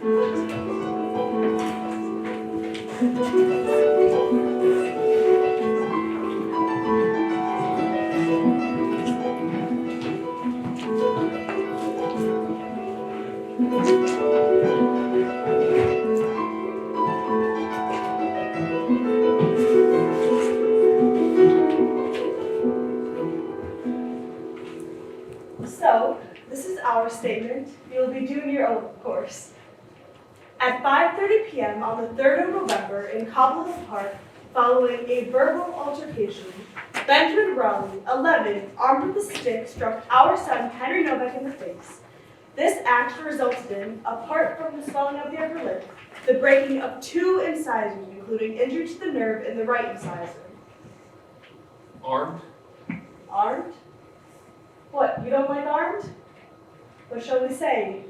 So, this is our statement. You'll be doing your own, of course. At 5:30 p.m. on the 3rd of November in Cobble Park, following a verbal altercation, Benjamin Rowley, 11, armed with a stick, struck our son Henry Novak in the face. This act resulted in, apart from the swelling of the upper lip, the breaking of 2 incisors, including injury to the nerve in the right incisor. Armed? Armed? What, you don't like armed? What shall we say?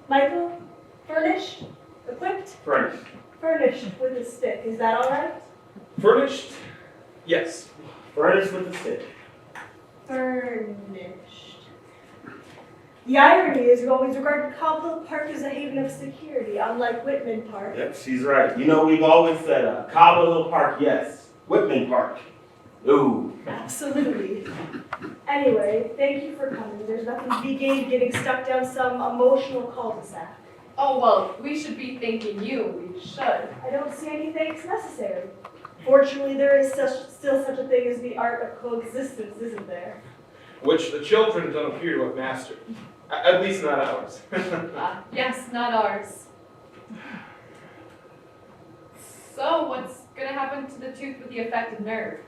Michael? Furnished? Equipped? Furnished. Furnished with a stick, is that all right? Furnished? Yes. Furnished with a stick. Furnished. The irony is you always regard Cobble Park as a haven of security, unlike Whitman Park. Yep, she's right. You know, we've always said Cobble Hill Park, yes. Whitman Park. Ooh. Absolutely. Anyway, thank you for coming. There's nothing to be gained getting stuck down some emotional cul-de-sac. Oh, well, we should be thanking you. We should. I don't see any thanks necessary. Fortunately, there is still such a thing as the art of coexistence, isn't there? Which the children don't appear to have mastered. At least not ours. Yes, not ours. So, what's going to happen to the tooth with the affected nerve?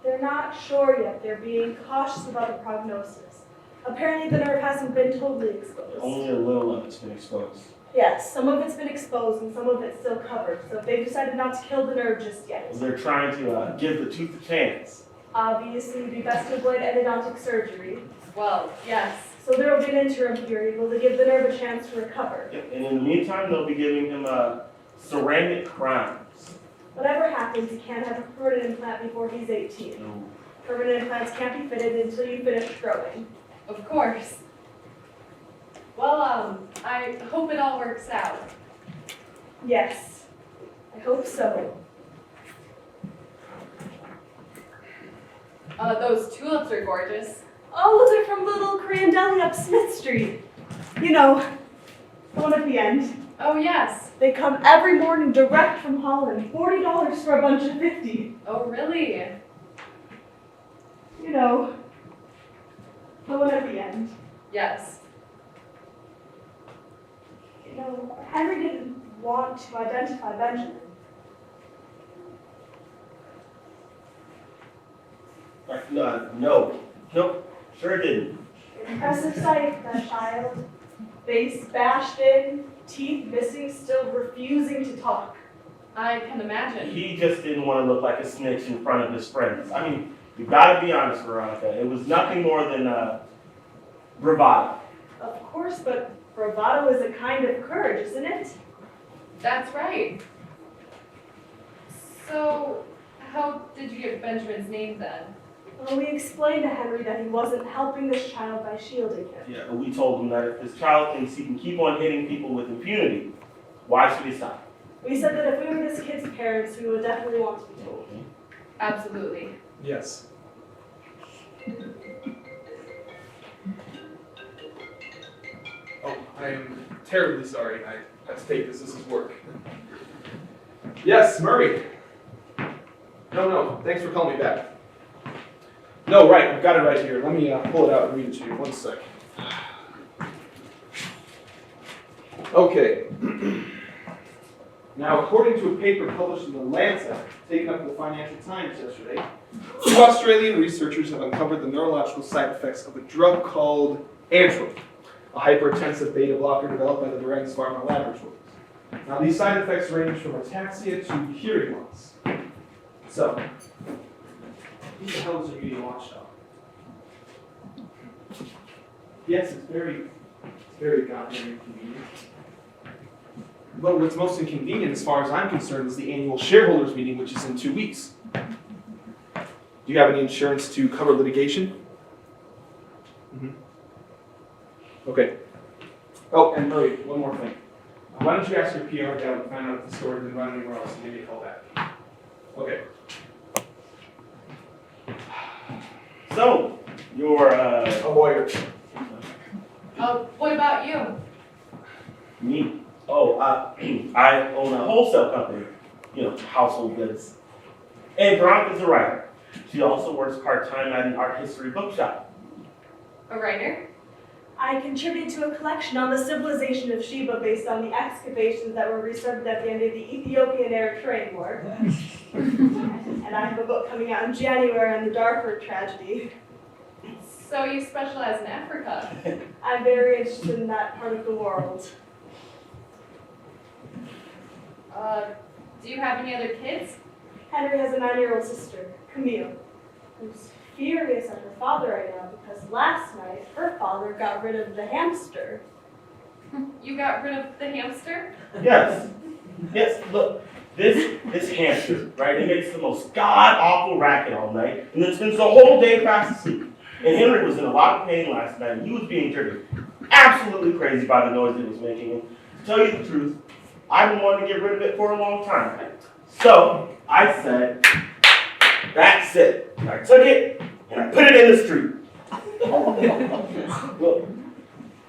They're not sure yet. They're being cautious about the prognosis. Apparently, the nerve hasn't been totally exposed. Only a little of it's been exposed. Yes, some of it's been exposed and some of it's still covered. So they've decided not to kill the nerve just yet. They're trying to give the tooth a chance. Obviously, it'd be best to avoid endodontic surgery. Well, yes. So there will be an interim period where they give the nerve a chance to recover. Yep. And in the meantime, they'll be giving him ceramic crowns. Whatever happens, he can't have a permanent implant before he's 18. Ooh. Permanent implants can't be fitted until you finish growing. Of course. Well, I hope it all works out. Yes, I hope so. Those tulips are gorgeous. Oh, they're from Little Korean Deli up Smith Street. You know, the one at the end. Oh, yes. They come every morning direct from Holland. $40 for a bunch of 50. Oh, really? You know, the one at the end. Yes. You know, Henry didn't want to identify Benjamin. No. Nope. Sure didn't. Impressive sight, that child. Face bashed in, teeth missing, still refusing to talk. I can imagine. He just didn't want to look like a snitch in front of his friends. I mean, you gotta be honest, Veronica. It was nothing more than bravado. Of course, but bravado is a kind of courage, isn't it? That's right. So, how did you get Benjamin's name then? Well, we explained to Henry that he wasn't helping this child by shielding him. Yeah, we told him that if this child thinks he can keep on hitting people with impunity, why should he stop? We said that if we were this kid's parents, we would definitely want to be told. Absolutely. Yes. Oh, I am terribly sorry. I have to take this. This is work. Yes, Murray. No. Thanks for calling me back. No, right. I've got it right here. Let me pull it out and read it to you. One sec. Okay. Now, according to a paper published in The Lancet, taken up in the Financial Times yesterday, 2 Australian researchers have uncovered the neurological side effects of a drug called Antrim, a hypertensive beta blocker developed by the Veronica Pharma Laboratories. Now, these side effects range from ataxia to hearing loss. So, who the hell is a media watchdog? Yes, it's very goddamn inconvenient. But what's most inconvenient, as far as I'm concerned, is the annual shareholders meeting, which is in 2 weeks. Do you have any insurance to cover litigation? Okay. Oh, and Murray, one more thing. Why don't you ask your PR gal to find out if the story's been run anywhere else and give me a call back? Okay. So, you're, A lawyer. What about you? me? Oh, I own a wholesale company, household goods. And Veronica's a writer. She also works part-time at an art history bookshop. A writer? I contribute to a collection on the civilization of Sheba based on the excavations that were resurfaced at the end of the Ethiopian-Eritrean War. And I have a book coming out in January on the Darfur tragedy. So you specialize in Africa. I'm very interested in that part of the world. Do you have any other kids? Henry has a 9-year-old sister, Camille, who's furious at her father right now because last night her father got rid of the hamster. You got rid of the hamster? Yes. Yes, look, this hamster, right, it makes the most god-awful racket all night, and then spends the whole day fast asleep. And Henry was in a lot of pain last night, and he was being triggered absolutely crazy by the noise it was making. And to tell you the truth, I've been wanting to get rid of it for a long time. So I said, that's it. And I took it and I put it in the street. Well,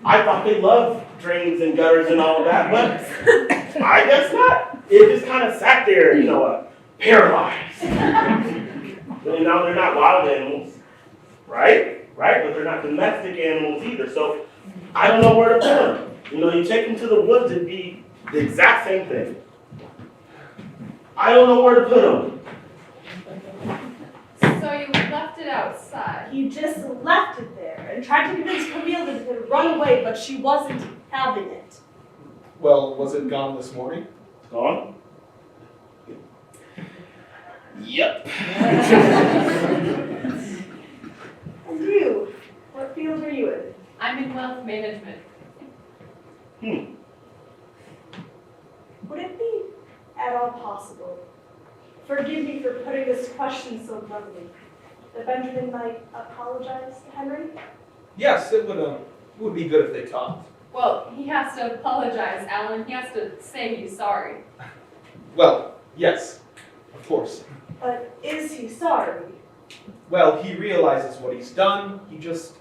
I thought they loved drains and gutters and all of that, but I guess not. It just kind of sat there, paralyzed. And now they're not wild animals, right? Right? But they're not domestic animals either. So I don't know where to put them. You take them to the woods, it'd be the exact same thing. I don't know where to put them. So you left it outside. He just left it there and tried to convince Camille that it could run away, but she wasn't having it. Well, was it gone this morning? Gone? Yep. And you, what field are you in? I'm in wealth management. Would it be at all possible, forgive me for putting this question so bluntly, that Benjamin might apologize to Henry? Yes, it would be good if they talked. Well, he has to apologize, Alan. He has to say he's sorry. Well, yes, of course. But is he sorry? Well, he realizes what he's done, he just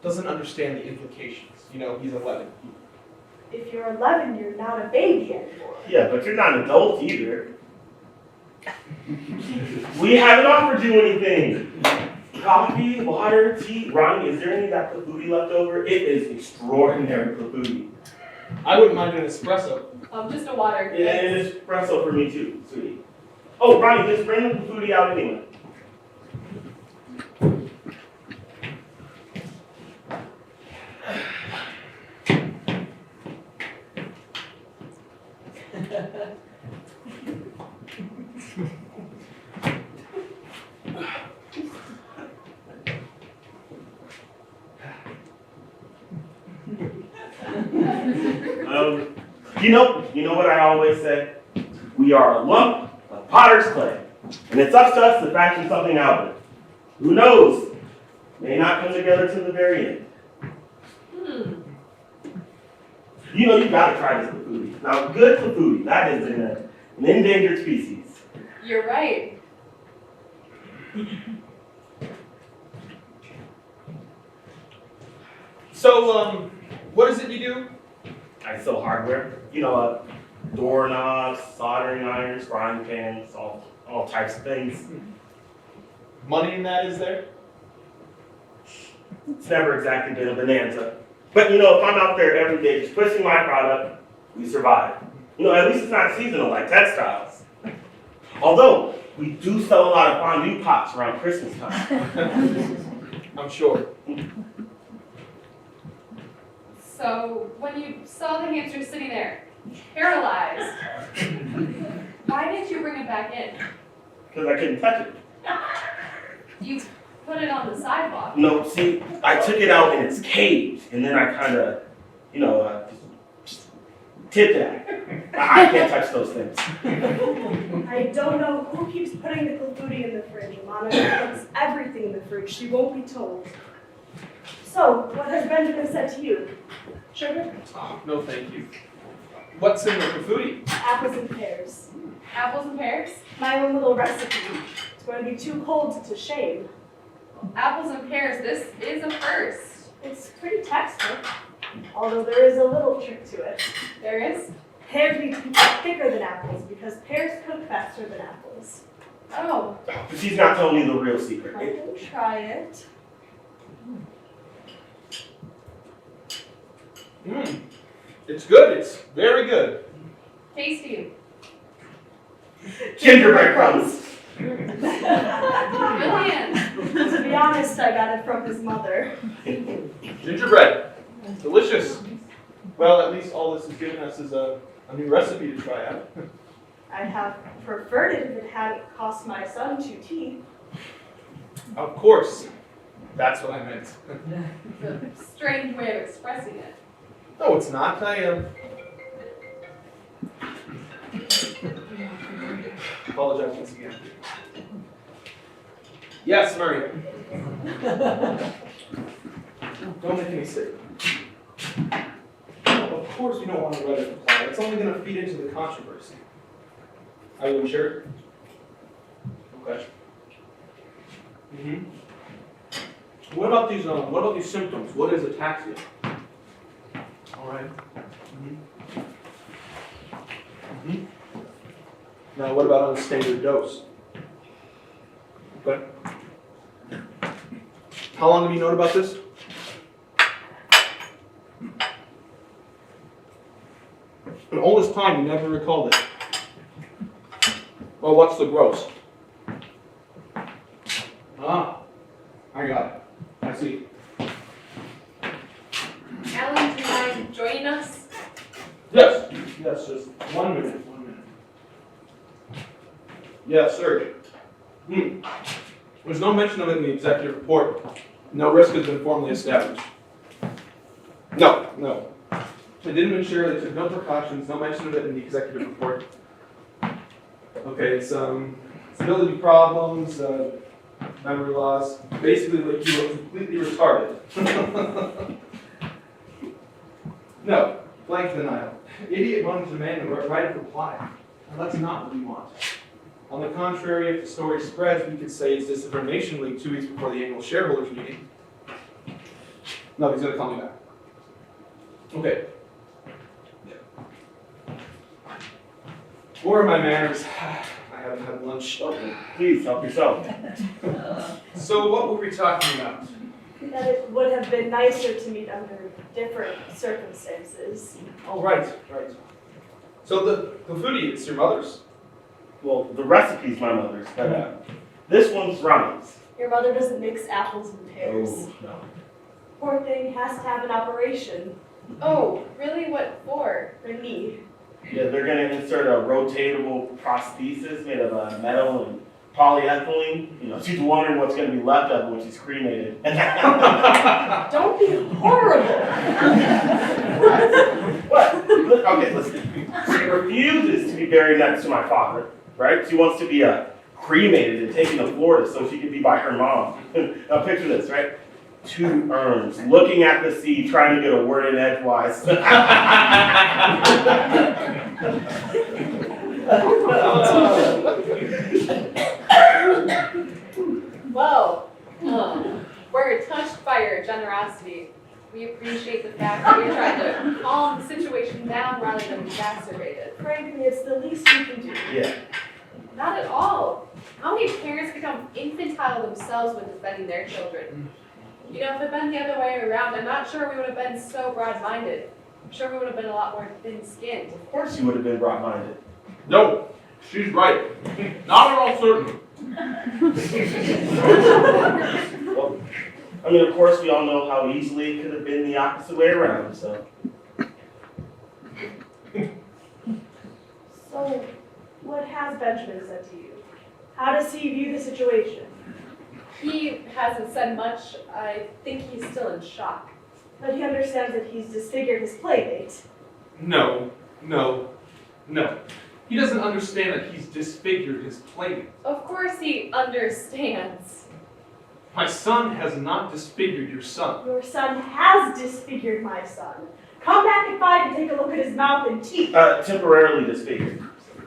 doesn't understand the implications. He's 11. If you're 11, you're not a baby anymore. Yeah, but you're not an adult either. We haven't offered you anything. Coffee, water, tea. Ronnie, is there any of that klafouti left over? It is extraordinary klafouti. I wouldn't mind an espresso. Just a water. Yeah, and an espresso for me too, sweetie. Oh, Ronnie, just bring the klafouti out anyway. You know what I always say? We are a lump of potter's clay, and it's up to us to fashion something out of it. Who knows? May not come together to the very end. You gotta try this klafouti. Now, good klafouti, that is an endangered species. You're right. So, what is it you do? I sell hardware. Doorknobs, soldering irons, frying pans, all types of things. Money in that, is there? It's never exactly been a bonanza. But if I'm out there every day just pushing my product, we survive. At least it's not seasonal like textiles. Although, we do sell a lot of fondue pots around Christmas time. I'm sure. So when you saw the hamster sitting there, paralyzed, why didn't you bring it back in? Because I couldn't touch it. You put it on the sidewalk. No, see, I took it out in its cage, and then I kind of, just tipped it. I can't touch those things. I don't know who keeps putting the klafouti in the fridge. Monica puts everything in the fridge. She won't be told. So, what has Benjamin said to you? Sugar? Oh, no, thank you. What's in the kafudi? Apples and pears. Apples and pears? My own little recipe. It's going to be too cold to shame. Apples and pears, this is a first. It's pretty textbook, although there is a little trick to it. There is? Pears need to be thicker than apples because pears cook faster than apples. Oh, But she's not telling you the real secret. I can try it. It's good. It's very good. tasty. Gingerbread crumbs. Brilliant. To be honest, I got it from his mother. Gingerbread. Delicious. Well, at least all this has given us is a new recipe to try out. I'd have preferred it if it hadn't cost my son 2 teeth. Of course. That's what I meant. It's a strange way of expressing it. No, it's not. I apologize once again. Yes, Murray. Don't make me sick. Of course we don't want to let it apply. It's only going to feed into the controversy. Are you sure? Okay. What about these symptoms? What is ataxia? All right. Now, what about on a standard dose? Okay. How long have you known about this? In all this time, you never recalled it. Well, what's the gross? Ah, I got it. I see. Alan, do you mind joining us? Yes, just 1 minute. Yes, sir. There's no mention of it in the executive report. No risk has been formally established. No. They didn't ensure, they took no precautions, no mention of it in the executive report. Okay, it's stability problems, memory loss, basically like you were completely retarded. No, blank denial. Idiot one demand the right of reply. Now, that's not what we want. On the contrary, if the story spreads, we could say it's disinformation leak 2 weeks before the annual shareholders meeting. No, he's gonna call me back. Okay. Where are my manners? I haven't had lunch. Please help yourself. So what were we talking about? That it would have been nicer to meet under different circumstances. Oh, right. So the foodie, it's your mother's. Well, the recipe's my mother's, but this one's Ronnie's. Your mother doesn't mix apples and pears. Oh, no. Poor thing has to have an operation. Oh, really? What for? For me. Yeah, they're gonna insert a rotatable prosthesis made of metal and polyethylene. You know, she's wondering what's gonna be left of it when she's cremated. Don't be horrible. What? Okay, listen. She refuses to be buried next to my father, right? She wants to be cremated and taken to Florida so she can be by her mom. Now picture this, right? 2 urns, looking at the sea, trying to get a word in edgewise. Well, we're touched by your generosity. We appreciate the fact that you're trying to calm the situation down rather than exacerbate it. Frankly, it's the least we can do. Yeah. Not at all. How many parents become infantile themselves when defending their children? You know, if it had been the other way around, I'm not sure we would have been so broad-minded. I'm sure we would have been a lot more thin-skinned. Of course you would have been broad-minded. No, she's right. Not at all certain. Well, I mean, of course, we all know how easily it could have been the opposite way around, so. So, what has Benjamin said to you? How does he view the situation? He hasn't said much. I think he's still in shock. But he understands that he's disfigured his playmate. No. He doesn't understand that he's disfigured his playmate. Of course he understands. My son has not disfigured your son. Your son has disfigured my son. Come back at 5 take a look at his mouth and teeth. Temporarily disfigured.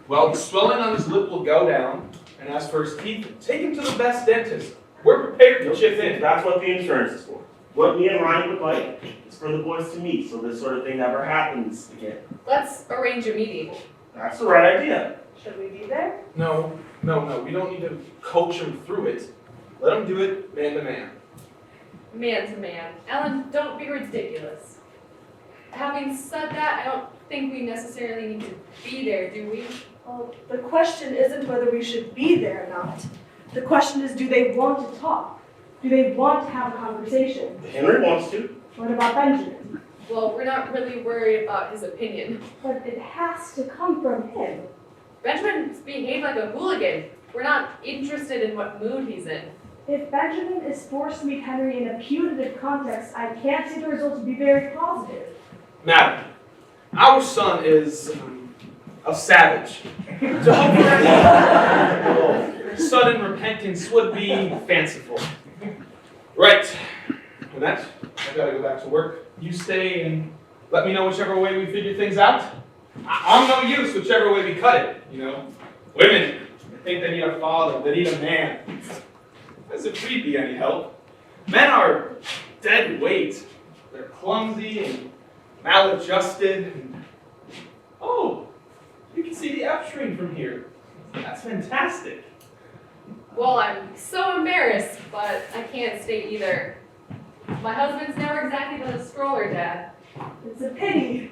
Well, the swelling on his lip will go down, and as for his teeth, take him to the best dentist. We're prepared to chip in. That's what the insurance is for. What me and Ryan would like is for the boys to meet, so this sort of thing never happens again. Let's arrange a meeting. That's the right idea. Should we be there? No, we don't need to coach him through it. Let him do it man to man. Man to man. Ellen, don't be ridiculous. Having said that, I don't think we necessarily need to be there, do we? Well, the question isn't whether we should be there or not. The question is, do they want to talk? Do they want to have a conversation? Henry wants to. What about Benjamin? Well, we're not really worried about his opinion. But it has to come from him. Benjamin's behaved like a hooligan. We're not interested in what mood he's in. If Benjamin is forced to meet Henry in a punitive context, I can't see the result to be very positive. Madam, our son is a savage. To hope for sudden repentance would be fanciful. Right. Annette, I gotta go back to work. You stay and let me know whichever way we figure things out. I'm no use whichever way we cut it, you know. Women, they think they need a father, they need a man. As if we'd be any help. Men are dead weight. They're clumsy and maladjusted. And... Oh, you can see the upstream from here. That's fantastic. Well, I'm so embarrassed, but I can't stay either. My husband's never exactly been a stroller dad. It's a pity.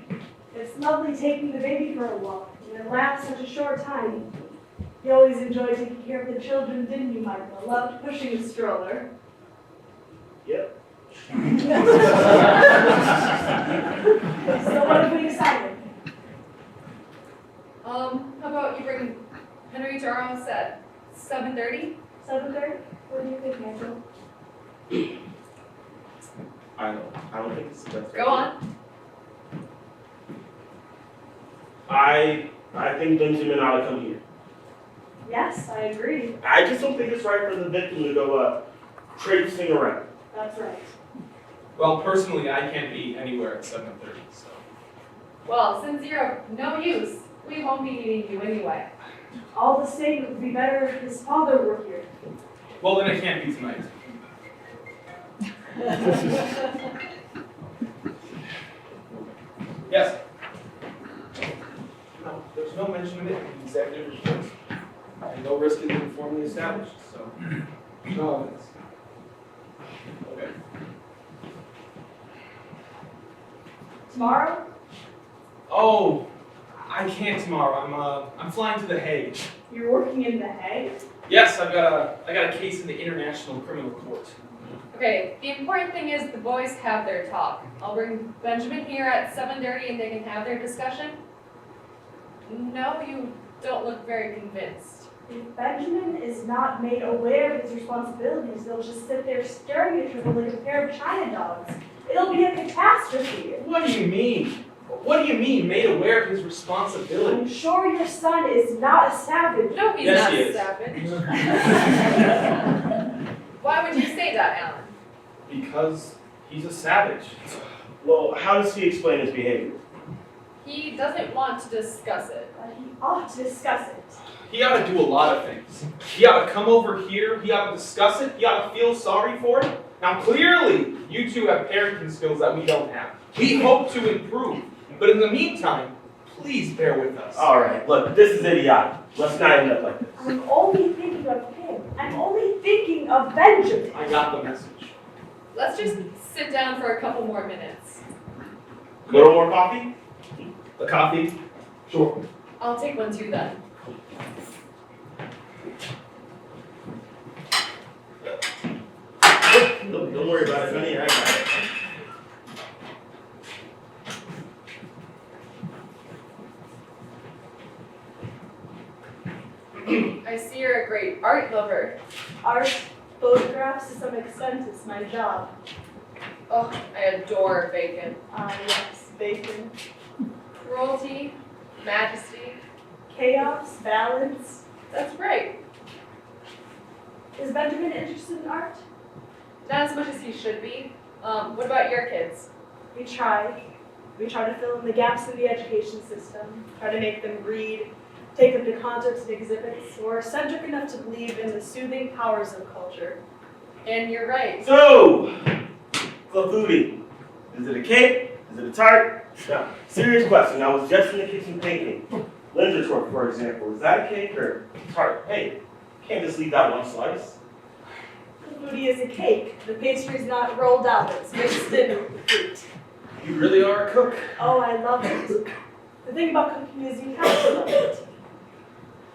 It's lovely taking the baby for a walk, and it lasts such a short time. You always enjoyed taking care of the children, didn't you, Michael? Loved pushing the stroller. Yep. So what have we decided? How about you bring Henry to our house at 7:30? 7:30? What do you think, Michael? I don't think it's the best. Go on. I think Benjamin ought to come here. Yes, I agree. I just don't think it's right for the victim to go traipsing around. That's right. Well, personally, I can't be anywhere at 7:30, so. Well, since you're of no use, we won't be needing you anyway. All the same, it would be better if his father were here. Well, then it can't be tonight. Yes? No, there's no mention of it in the executive report. And no risk has been formally established, so no evidence. Okay. Tomorrow? Oh, I can't tomorrow. I'm flying to The Hague. You're working in The Hague? Yes, I got a case in the International Criminal Court. Okay, the important thing is the boys have their talk. I'll bring Benjamin here at 7:30 and they can have their discussion. No, you don't look very convinced. If Benjamin is not made aware of his responsibilities, they'll just sit there staring at each other like a pair of China dogs. It'll be a catastrophe. What do you mean? What do you mean, made aware of his responsibility? I'm sure your son is not a savage. No, he's Yes, not he is. savage. Why would you say that, Alan? Because he's a savage. Well, how does he explain his behavior? He doesn't want to discuss it. He ought to discuss it. He ought to do a lot of things. He ought to come over here, he ought to discuss it, he ought to feel sorry for it. Now clearly, you two have parenting skills that we don't have. We hope to improve. But in the meantime, please bear with us. All right, look, this is idiotic. Let's not end up like this. I'm only thinking of him. I'm only thinking of Benjamin. I got the message. Let's just sit down for a couple more minutes. A little more coffee? The coffee? Sure. I'll take one too then. Don't worry about it, honey. I got it. I see you're a great art lover. Art, photographs to some extent is my job. Oh, I adore bacon. Yes, bacon. Cruelty, majesty. Chaos, balance. That's right. Is Benjamin interested in art? Not as much as he should be. What about your kids? We try. We try to fill in the gaps in the education system, try to make them read, take them to concerts and exhibits, or are centric enough to believe in the soothing powers of culture. And you're right. So, foodie. Is it a cake? Is it a tart? No. Serious question. I was just in the kitchen painting. Lindertorp, for example. Is that a cake or a tart? Hey, can't just leave that one slice. The foodie is a cake. The pastry's not rolled out, it's mixed in with the fruit. You really are a cook. Oh, I love it. The thing about cooking is you have to love it.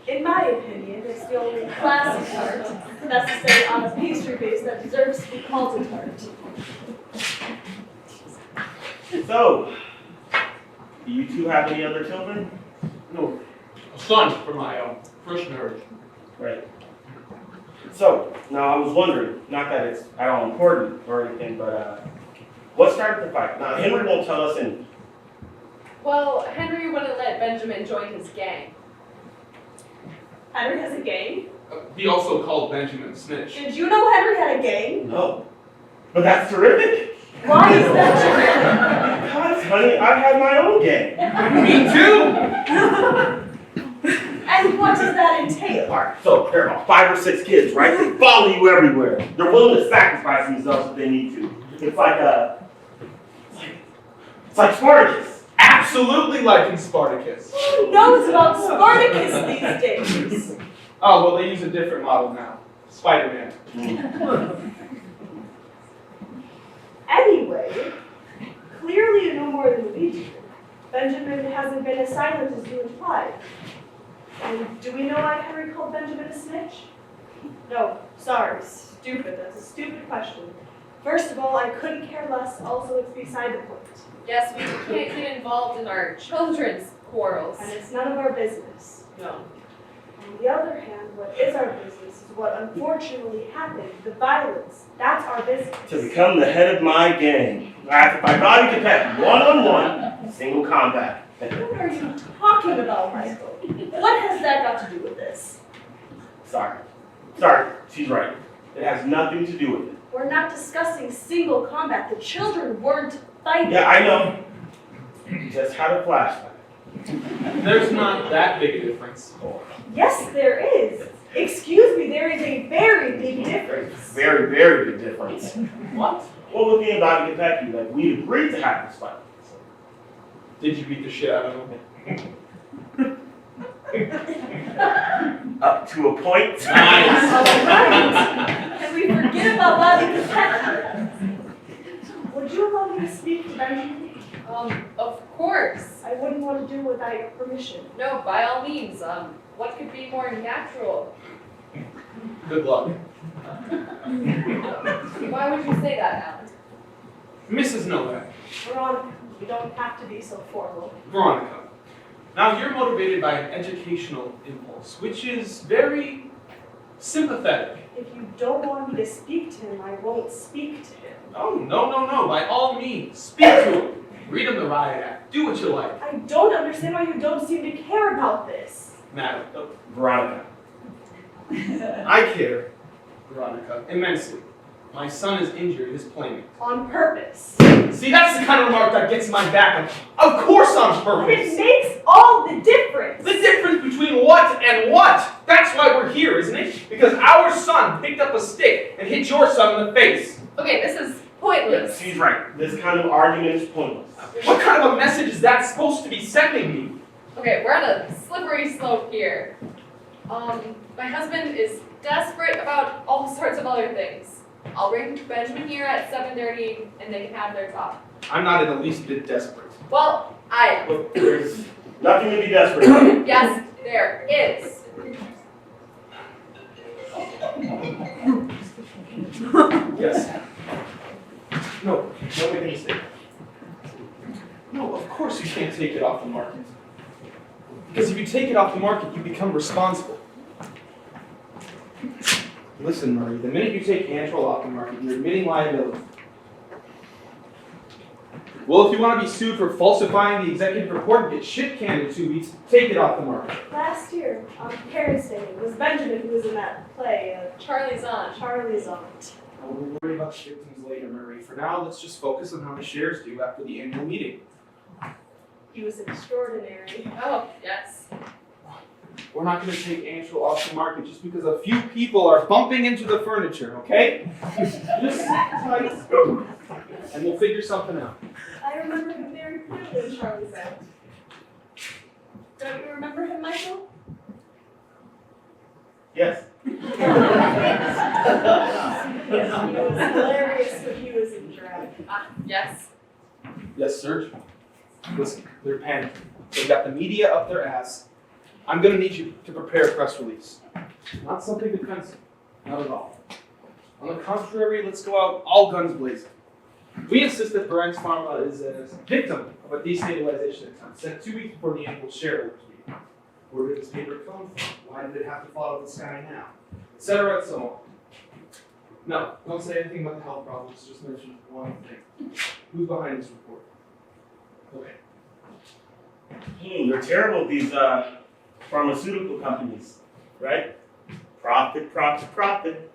In my opinion, it's the only classic tart that's to say on a pastry base that deserves to be called a tart. So, do you two have any other children? No, a son for my first marriage. Right. So, now I was wondering, not that it's at all important or anything, but what started the fight? Now, Henry won't tell us anything. Well, Henry wouldn't let Benjamin join his gang. Henry has a gang? He also called Benjamin a snitch. Did you know Henry had a gang? No. But that's terrific. Why is that Because, honey, I've had my own gang. Me too! And what does that entail? All right, so there are about 5 or 6 kids, right? They follow you everywhere. They're willing to sacrifice themselves if they need to. It's like Spartacus. Absolutely like in Spartacus. Who knows about Spartacus these days? Oh, well, they use a different model now. Spider-Man. Anyway, clearly you know more than we do. Benjamin hasn't been as silent as you implied. And do we know why Henry called Benjamin a snitch? No, sorry, stupid. That's a stupid question. First of all, I couldn't care less. Also, it's beside the point. Yes, we can't get involved in our children's quarrels. And it's none of our business. No. On the other hand, what is our business is what unfortunately happened. The violence. That's our business. To become the head of my gang, I have to fight body compete, one-on-one, single combat. What are you talking about, Michael? What has that got to do with this? Sorry, she's right. It has nothing to do with it. We're not discussing single combat. The children weren't fighting. Yeah, I know. Just had a flashback. There's not that big a difference. Yes, there is. Excuse me, there is a very big difference. Very, very big difference. What? Well, with me and Bobby Kentucky, like, we agreed to have this fight. Did you beat the shit out of him? Up to a point. Nice. All right. Can we forget about Bobby Kentucky? Would you allow me to speak to Benjamin? Of course. I wouldn't want to do it without your permission. No, by all means. What could be more natural? Good luck. Why would you say that, Alan? Mrs. Novak, Veronica, you don't have to be so formal. Veronica. Now you're motivated by an educational impulse, which is very sympathetic. If you don't want me to speak to him, I won't speak to him. Oh, no. By all means, speak to him. Read him the riot act. Do what you like. I don't understand why you don't seem to care about this. Madam, Veronica. I care. Veronica, immensely. My son is injured, his playmate. On purpose. See, that's the kind of remark that gets my back. Of course on It purpose. makes all the difference. The difference between what and what. That's why we're here, isn't it? Because our son picked up a stick and hit your son in the face. Okay, this is pointless. She's right. This kind of argument is pointless. What kind of a message is that supposed to be sending me? Okay, we're on a slippery slope here. My husband is desperate about all sorts of other things. I'll bring Benjamin here at 7:30 and they can have their talk. I'm not in the least bit desperate. Well, I am. Look, there's nothing to be desperate about. Yes, there is. Yes. No, don't make a mistake. No, of course you can't take it off the market. Because if you take it off the market, you become responsible. Listen, Murray, the minute you take Antrol off the market, you're admitting liability. Well, if you want to be sued for falsifying the executive report and get shit canned in 2 weeks, take it off the market. Last year, on Parents' Day, it was Benjamin who was in that play, Charlie's on. Charlie's Aunt. We'll worry about the victims later, Murray. For now, let's just focus on how the shares do after the annual meeting. He was extraordinary. Oh, yes. We're not going to take Antral off the market just because a few people are bumping into the furniture, okay? Just sit tight, and we'll figure something out. I remember him very clearly in Charlie's Out. Don't you remember him, Michael? Yes. Yes, he was hilarious when he was in drag. Yes. Yes, sir. Listen, they're panicking. They've got the media up their ass. I'm going to need you to prepare a press release. Not something defensive. Not at all. On the contrary, let's go out all guns blazing. We insist that Burns Pharma is a victim of a destabilization attempt sent 2 weeks before the annual shareholders meeting. Where did this paper come from? Why did it have to fall out of the sky now? Etc. and so on. No, don't say anything about the health problems. Just mention one thing. Who's behind this report? Okay. They're terrible, these pharmaceutical companies, right? Profit, profit, profit.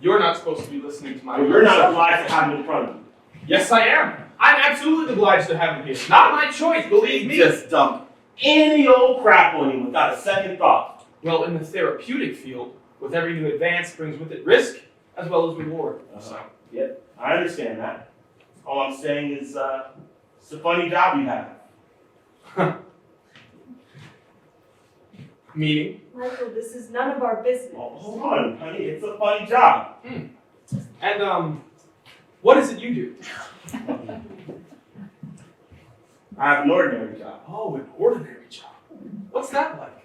You're not supposed to be listening to my Well, you're not obliged to have them in front of you. Yes, I am. I'm absolutely obliged to have him here. Not my choice, believe me. Just dump any old crap on you without a second thought. Well, in the therapeutic field, with every new advance brings with it risk as well as reward. Yep, I understand that. All I'm saying is, it's a funny job you have. Meaning? Michael, this is none of our business. Oh, hold on, honey, it's a funny job. And, what is it you do? I have an ordinary job. Oh, an ordinary job. What's that like?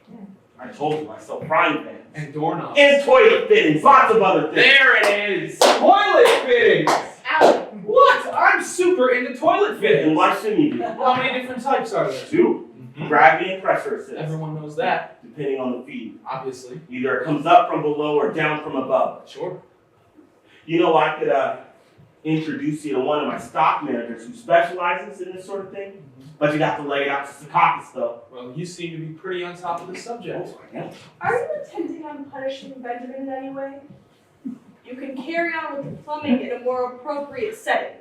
I told you, I sell frying pans. And doorknobs. And toilet fittings, lots of other things. There it is! Toilet fittings! Ow. What? I'm super into toilet And fittings. why shouldn't you be? How many different types are there? 2. Gravity and pressure assist, Everyone knows that, depending on the feed. obviously. Either it comes up from below or down from above. Sure. You know, I could introduce you to one of my stock managers who specializes in this sort of thing, but you'd have to lay it out to Secaucus, though. Well, you seem to be pretty on top of the subject. Yeah. Are you intending on punishing Benjamin in any way? You can carry on with the plumbing in a more appropriate setting.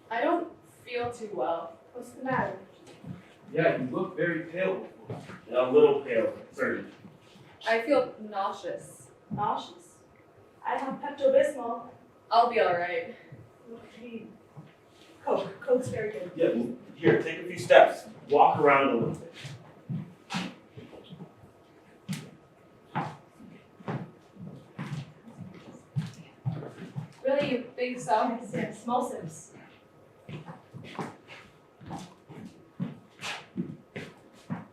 I don't feel too well. What's the matter? Yeah, you look very pale. A little pale, certainly. I feel nauseous. Nauseous? I have Pepto-Bismol. I'll be alright. Coke. Coke's very good. Yep. Here, take a few steps. Walk around a little bit. Really, you think so? Yes, small sips.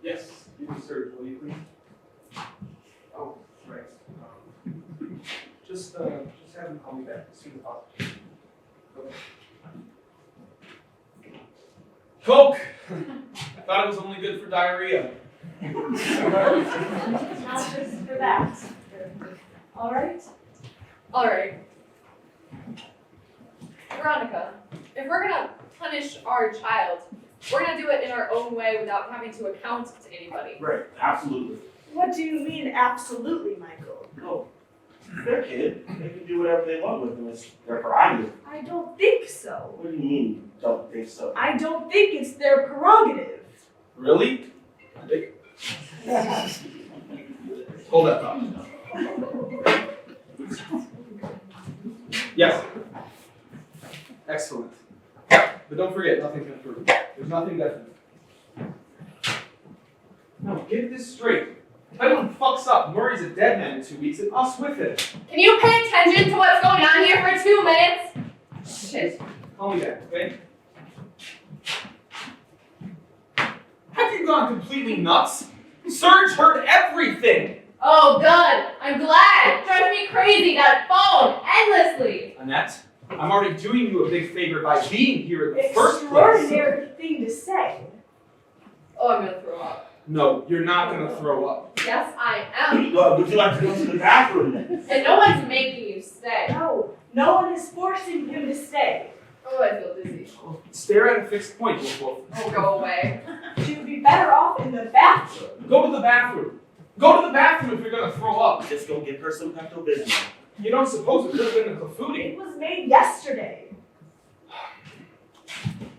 Yes, you can serve, will you please? Oh, right. Just have him call me back as soon as possible. Okay. Coke! I thought it was only good for diarrhea. Not just for that. All right? Alright. Veronica, if we're gonna punish our child, we're gonna do it in our own way without having to account to anybody. Right, absolutely. What do you mean, absolutely, Michael? No, they're a kid. They can do whatever they want with them. It's their prerogative. I don't think so. What do you mean you don't think so? I don't think it's their prerogative. Really? Hold that thought. Yes. Excellent. But don't forget, nothing's been proven. There's nothing definite. Now, get this straight. If anyone fucks up, Murray's a dead man in 2 weeks, and us with him. Can you pay attention to what's going on here for 2 minutes? Shit. Call me back, okay? Have you gone completely nuts? Surge heard everything! Oh, good. I'm glad. It drives me crazy, that phone, endlessly. Annette, I'm already doing you a big favor by being here in the first place. Extraordinary thing to say. Oh, I'm gonna throw up. No, you're not gonna throw up. Yes, I am. Would you like to go to the bathroom then? And no one's making you stay. No one is forcing him to stay. Oh, I feel dizzy. Stare at a fixed point, Wolf. Oh, go away. She would be better off in the bathroom. Go to the bathroom. Go to the bathroom if you're gonna throw up. Just go get her some Pepto-Bismol. You don't suppose it could have been the Clafouti? It was made yesterday.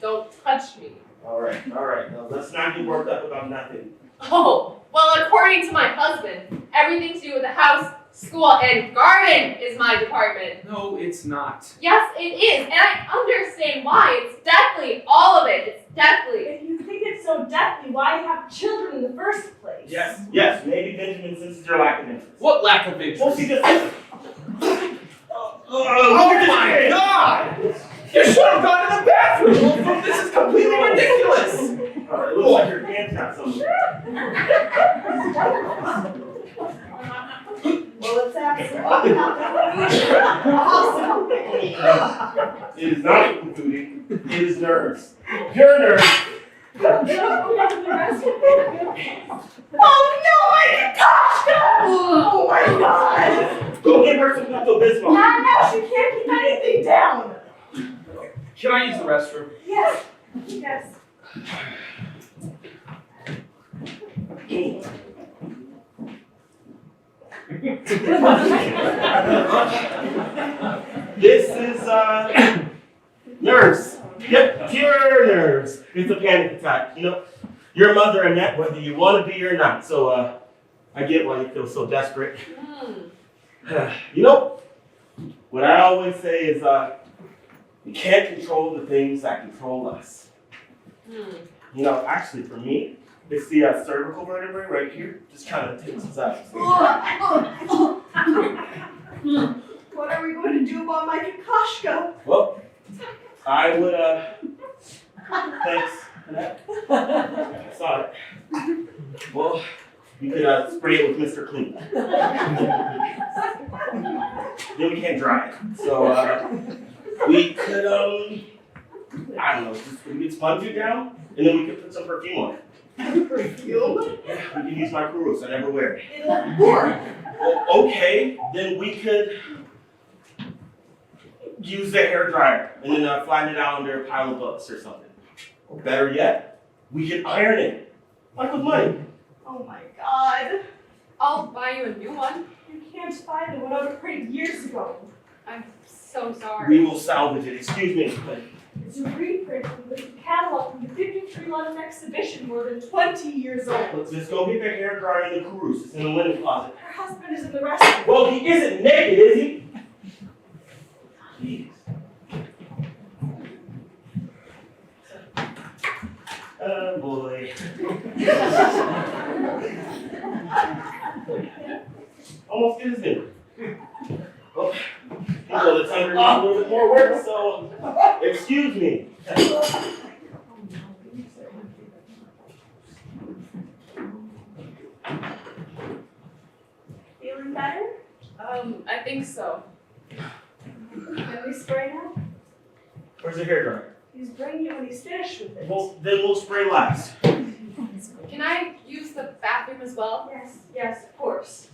Don't touch me. All right. Now, let's not get worked up about nothing. Oh, well, according to my husband, everything to do with the house, school, and garden is my department. No, it's not. Yes, it is, and I understand why. It's definitely all of it. It's definitely. If you think it's so deathly, why have children in the first place? Yes, maybe Benjamin senses your lack of interest. What lack of interest? Well, see, this Oh my God! You should have gone to the bathroom! This is completely ridiculous! Alright, it looks like your pants got something. Well, let's have some awesome. It is not foodie, it is nerves. Pure nerves. Oh no, my Natasha! Oh my God! Go give her some Pepto-Bismol. Now she can't keep anything down. Can I use the restroom? Yes. Yes. This is, nerves. Yep, pure nerves. It's a panic attack. You know, your mother, Annette, whether you want to be or not. So, I get why you feel so desperate. You know, what I always say is, we can't control the things that control us. You know, actually, for me, it's the cervical vertebrae right here. Just kind of takes us out. What are we going to do about my Kikoshka? Well, I would, thanks, Annette. I saw it. Well, you could spray it with Mr. Clean. Then we can't dry it. So, we could, I don't know, just we could sponge it down, and then we could put some perfume on it. Perfume? Yeah, we can use my Kurus, I never wear it. It'll work. Well, okay, then we could use the hair dryer and then flatten it out under a pile of books or something. Or better yet, we could iron it, like with money. Oh my God. I'll buy you a new one. You can't find the one I printed years ago. I'm so sorry. We will salvage it, excuse me, but It's a reprint from the catalog from the 53 London exhibition more than 20 years old. let's just go get the hair dryer in the Kurus. It's in the linen closet. Her husband is in the restroom. Well, he isn't naked, is he? Jeez. Oh boy. Almost did his dinner. Well, you know the timer needs a little bit more work, so excuse me. Feeling better? I think so. Can we spray now? Where's the hair dryer? He's bringing it when he's finished with it. Well, then we'll spray last. Can I use the bathroom as well? Yes, yes, of course.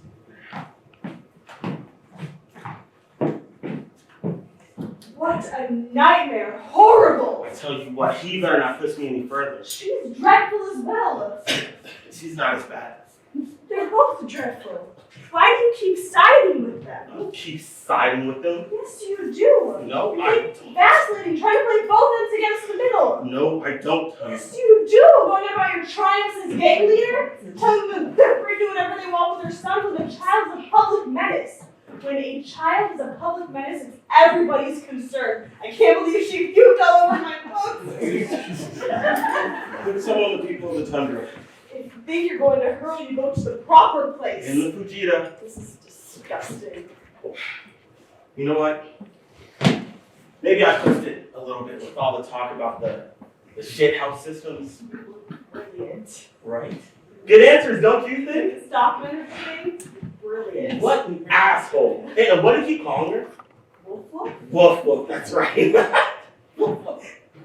What a nightmare! Horrible! I tell you what, he better not push me any further. She's dreadful as well. She's not as bad. They're both dreadful. Why do you keep siding with them? I don't keep siding with them. Yes, you do. No, You I keep vacillating, trying to play both ends against the middle. No, I don't. Yes, you do. Going on about your triumphs as gang leader, telling them they're free to do whatever they want with their son when the child is a public menace. When a child is a public menace, it's everybody's concern. I can't believe she puked all over my books. Put some on the people of the tundra. If you think you're going to hurl, you go to the proper place. In the Fujita. This is disgusting. You know what? Maybe I pushed it a little bit with all the talk about the shit house systems. Brilliant. Right? Good answers, don't you think? This document thing, brilliant. What an asshole. Hey, and what did you call her? Wolf wolf? Woof woof, that's right.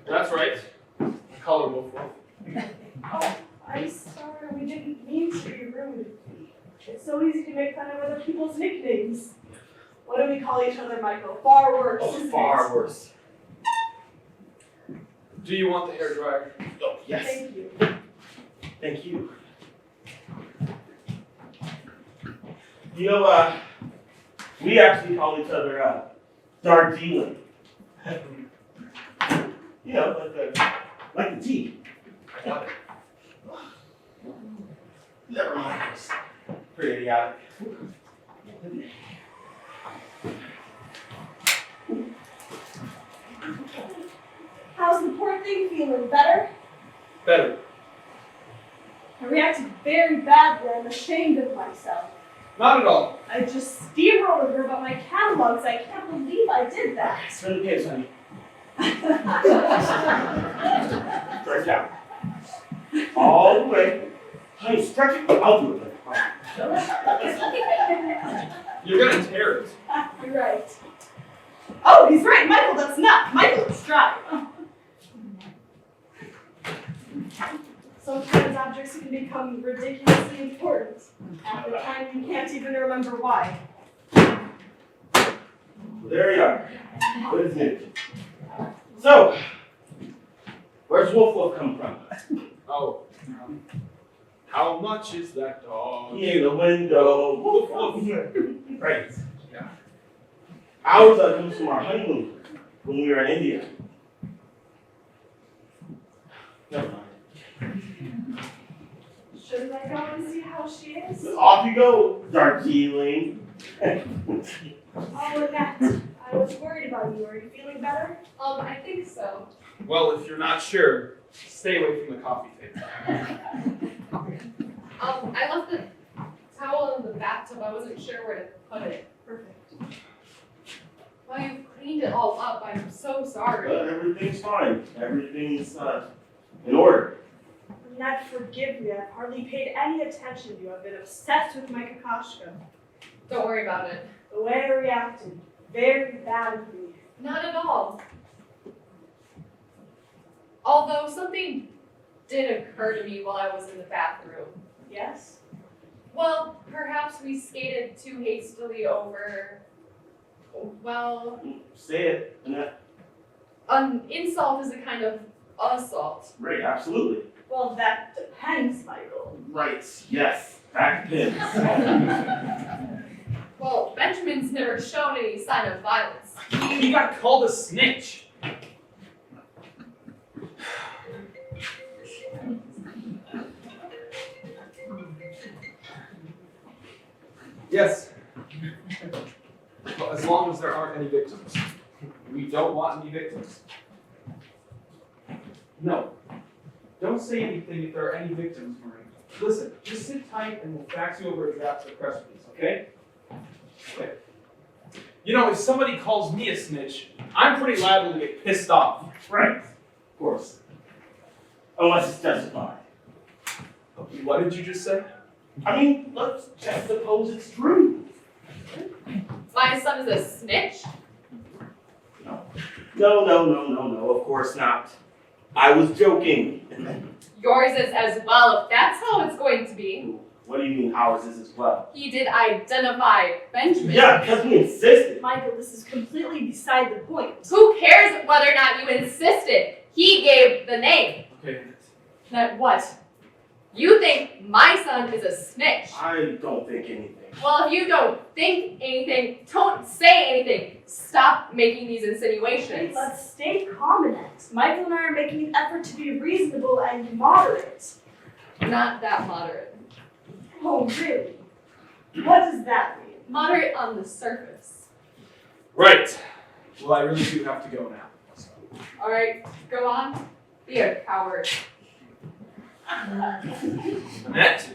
That's right. I call her Wolf Wolf. Oh, I'm sorry, we didn't mean to be rude. It's so easy to make fun of other people's nicknames. What do we call each other, Michael? Far worse. Oh, isn't far it? worse. Do you want the hair dryer? Oh, yes. Thank you. Thank you. You know, we actually call each other Darjeeling. You know, like the tea. I got it. Never mind. It's pretty idiotic. How's the poor thing feeling? Better? Better. I reacted very badly. I'm ashamed of myself. Not at all. I just steamrolled her about my catalogs. I can't believe I did that. Spend the kids, honey. Stretch out. All the way. Honey, stretch it. I'll do it. You're gonna tear it. You're right. Oh, he's right. Michael, that's not. Michael, it's dry. Sometimes objects can become ridiculously important. At the time, you can't even remember why. Well, there you are. What is it? So, where's Wolf Wolf come from? Oh. How much is that dog? In the window. Woof, woof. Right. Yeah. Ours comes from our honeymoon when we were in India. Never mind. Shouldn't I go and see how she is? Off you go, Darjeeling. Oh, Annette, I was worried about you. Are you feeling better? I think so. Well, if you're not sure, stay away from the coffee table. I left the towel in the bathtub. I wasn't sure where to put it. Perfect. Well, you've cleaned it all up. I'm so sorry. Everything's fine. Everything's in order. Annette, forgive me. I've hardly paid any attention to you. I've been obsessed with my Kakashka. Don't worry about it. The way I reacted, very badly. Not at all. Although something did occur to me while I was in the bathroom. Yes? Well, perhaps we skated too hastily over, well, Say it, Annette. an insult is a kind of assault. Right, absolutely. Well, that depends, Michael. Right, yes. Back pins. Well, Benjamin's never shown any sign of violence. He got called a snitch. Yes. Well, as long as there aren't any victims. We don't want any victims. No. Don't say anything if there are any victims, Marie. Listen, just sit tight and we'll fax you over a draft of the press release, okay? Okay. You know, if somebody calls me a snitch, I'm pretty liable to get pissed off. Right, of course. Unless it's justified. What did you just say? I mean, let's just suppose it's true. My son is a snitch? No, of course not. I was joking. Yours is as well, if that's how it's going to be. What do you mean ours is as well? He did identify Benjamin. Yeah, because we insisted. Michael, this is completely beside the point. Who cares whether or not you insisted? He gave the name. Okay. That what? You think my son is a snitch? I don't think anything. Well, if you don't think anything, don't say anything. Stop making these Hey, insinuations. let's stay calm, Annette. Michael and I are making an effort to be reasonable and moderate. Not that moderate. Oh, really? What does that mean? Moderate on the surface. Right. Well, I really do have to go now. So. All right, go on. Be a coward. Annette,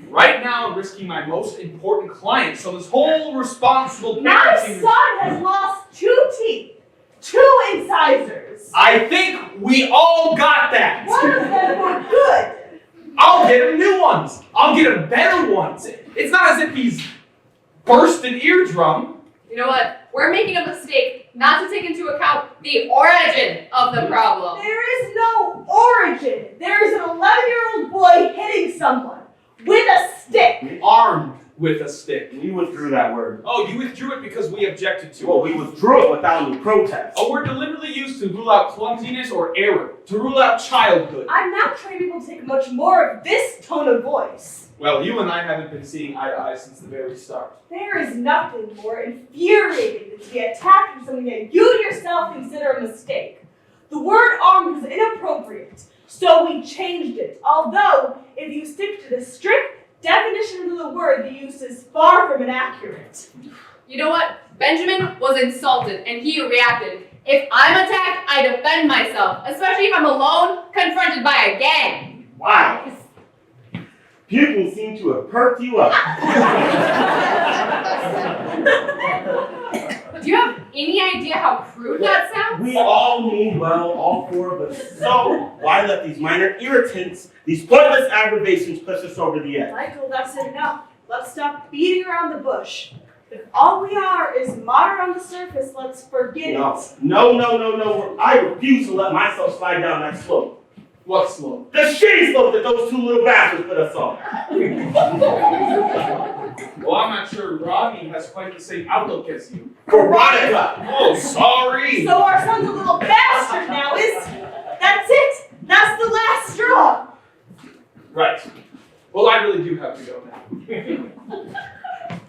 right now I'm risking my most important client, so this whole responsible My parenting... son has lost 2 teeth, 2 incisors. I think we all got that. One of them were good. I'll get him new ones. I'll get him better ones. It's not as if he's burst an eardrum. You know what? We're making a mistake not to take into account the origin of the problem. There is no origin. There is an 11-year-old boy hitting someone with a stick. Armed with a stick. We withdrew that word. Oh, you withdrew it because we objected to Well, it. we withdrew it without any protest. A word deliberately used to rule out clumsiness or error, to rule out childhood. I'm not sure people take much more of this tone of voice. Well, you and I haven't been seeing eye to eye since the very start. There is nothing more infuriating than to be attacked for something that you yourself consider a mistake. The word armed was inappropriate, so we changed it. Although, if you stick to the strict definition of the word, the use is far from inaccurate. You know what? Benjamin was insulted and he reacted. If I'm attacked, I defend myself, especially if I'm alone, confronted by a gang. Wow. Pupils seem to have perked you up. Do you have any idea how crude that sounds? We all mean well, all four of us. So why let these minor irritants, these pointless aggravations push us over the edge? Michael, that's enough. Let's stop beating around the bush. If all we are is moderate on the surface, let's forget it. No. I refuse to let myself slide down that slope. What slope? The shitty slope that those two little bastards put us on. Well, I'm not sure Robbie has quite the same outlook as you. Veronica! Oh, sorry. So our son's a little bastard now, is he? That's it. That's the last straw. Right. Well, I really do have to go now.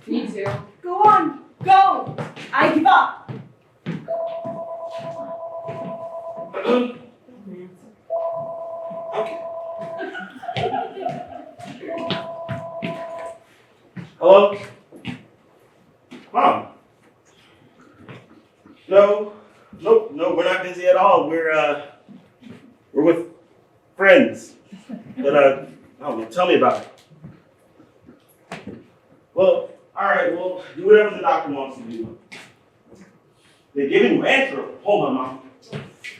Me too. Go on. Go. I give up. Okay. Hello? Mom? No, we're not busy at all. We're with friends. But, tell me about it. Well, alright, well, do whatever the doctor wants to do. They're giving you Antro. Hold on, Mom.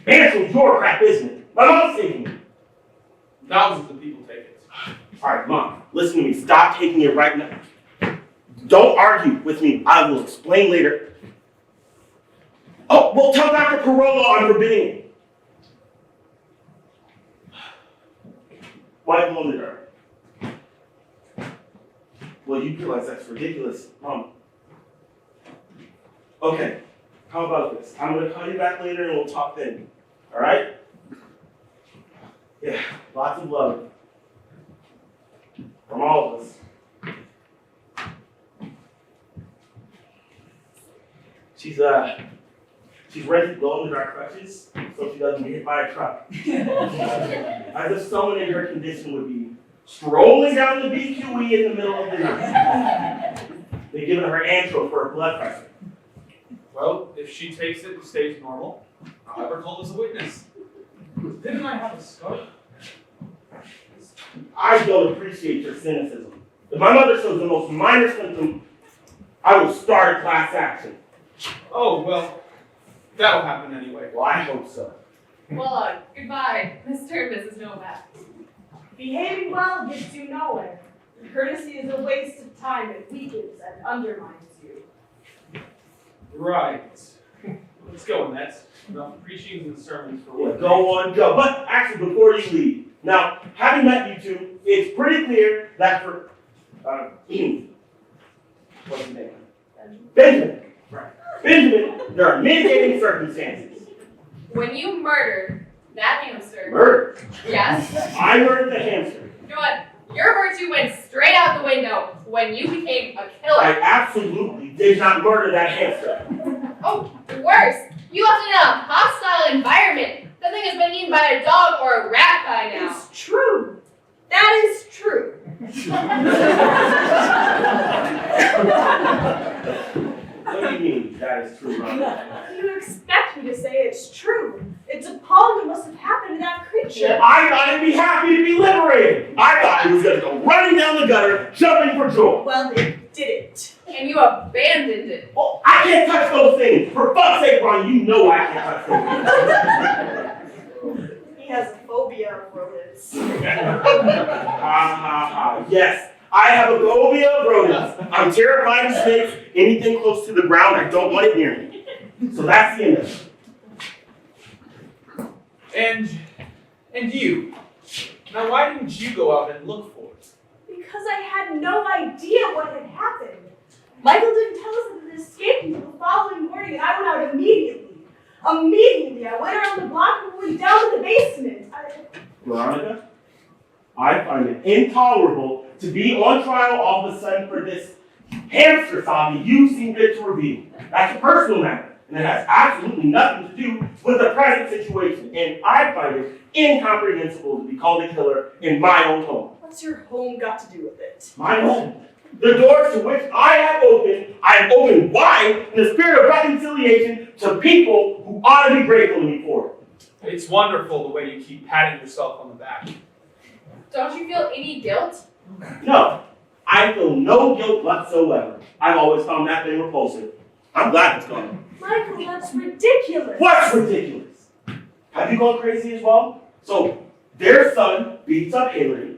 Antro's your crap, isn't it? My mom's taking it. Thousands of people take it. Alright, Mom, listen to me. Stop taking it right now. Don't argue with me. I will explain later. Oh, well, tell Dr. Corolla I'm forbidding it. Why blow in the dark? Well, you realize that's ridiculous, Mom. Okay, how about this? I'm going to call you back later and we'll talk then. Alright? Yeah, lots of love. From all of us. She's ready to go in the dark crutches so she doesn't get hit by a truck. As if someone in her condition would be strolling down the BQE in the middle of the night. They've given her Antro for her blood pressure. Well, if she takes it and stays normal, I'll have her called as a witness. Didn't I have a scar? I don't appreciate your cynicism. If my mother shows the most minor symptom, I will start a class action. Oh, well, that'll happen anyway. Well, I hope so. Well, goodbye, Mr. and Mrs. Novak. Behaving well gets you nowhere. Courtesy is a waste of time. It weakens and undermines you. Right. Let's go, Annette. Enough preaching and sermons for Yeah, one go on, go. But actually, before you leave, now, having met you two, it's pretty clear that for, what's his name? Benjamin. Right. Benjamin, there are mitigating circumstances. When you murdered that hamster. Murder. Yes. I murdered the hamster. You know what? Your virtue went straight out the window when you became a killer. I absolutely did not murder that hamster. Oh, worse. You left it in a hostile environment. The thing has been eaten by a dog or a rat by now. It's true. That is true. What do you mean that is true, Ron? You expect me to say it's true. It's appalling what must have happened to that creature. I thought it'd be happy to be liberated. I thought it was going to go running down the gutter, jumping for joy. Well, it didn't. And you abandoned it. Well, I can't touch those things. For fuck's sake, Ron, you know I can't touch those things. He has a phobia of rodents. Yes, I have a phobia of rodents. I'm terrified of snakes. Anything close to the ground, I don't want it near me. So that's the end of it. And you? Now, why didn't you go out and look for it? Because I had no idea what had happened. Michael didn't tell us that it escaped until the following morning, and I went out immediately. Immediately, I went around the block and went down to the basement. Veronica, I find it intolerable to be on trial all of a sudden for this hamster saga you seem fit to reveal. That's a personal matter. and it has absolutely nothing to do with the present situation. And I find it incomprehensible to be called a killer in my own home. What's your home got to do with it? My home. The doors to which I have opened wide in the spirit of reconciliation to people who ought to be grateful to me for it. It's wonderful the way you keep patting yourself on the back. Don't you feel any guilt? No, I feel no guilt whatsoever. I've always found that thing repulsive. I'm glad it's gone. Michael, that's ridiculous. What's ridiculous? Have you gone crazy as well? So, their son beats up Hillary,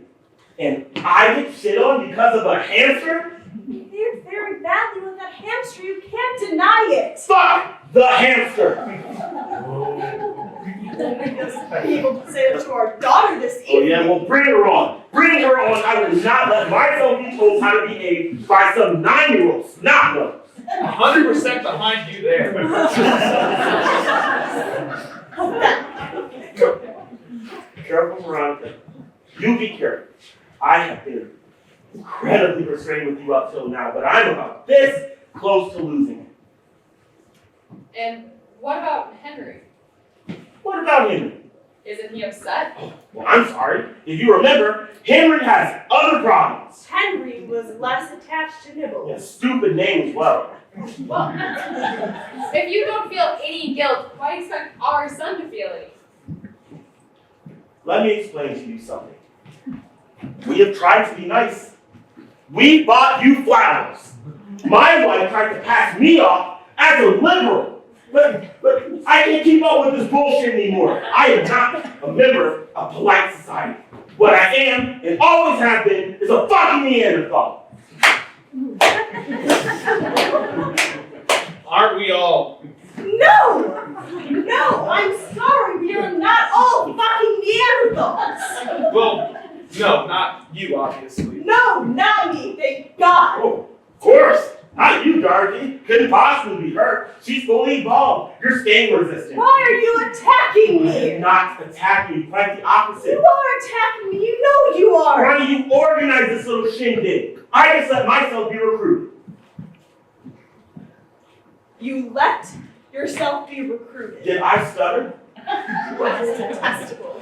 and I get shit on because of a hamster? You fared very badly with that hamster. You can't deny it. Fuck the hamster! Be able to say that to our daughter this Oh evening. yeah, well bring her on. Bring her on. I will not let myself be told how to behave by some 9-year-old snot-nose. 100% behind you there. Careful, Veronica. You be careful. I have been incredibly restrained with you up till now, but I'm about this close to losing it. And what about Henry? What about Henry? Isn't he upset? Well, I'm sorry. If you remember, Henry has other problems. Henry was less attached to Nibbles. A stupid name as well. Well, if you don't feel any guilt, why expect our son to feel any? Let me explain to you something. We have tried to be nice. We bought you flowers. My wife tried to pass me off as a liberal. But I can't keep up with this bullshit anymore. I am not a member of polite society. What I am, and always have been, is a fucking Neanderthal. Aren't we all? No! No, I'm sorry. We are not all fucking Neanderthals. Well, no, not you, obviously. No, not me. Thank God. Oh, of course. Not you, Dorothy. Couldn't possibly be her. She's fully evolved. You're stain resistant. Why are you attacking I me? am not attacking you. Quite the opposite. You are attacking me. You know you are. Why do you organize this little shindig? I just let myself be recruited. You let yourself be recruited. Did I stutter? That's detestable.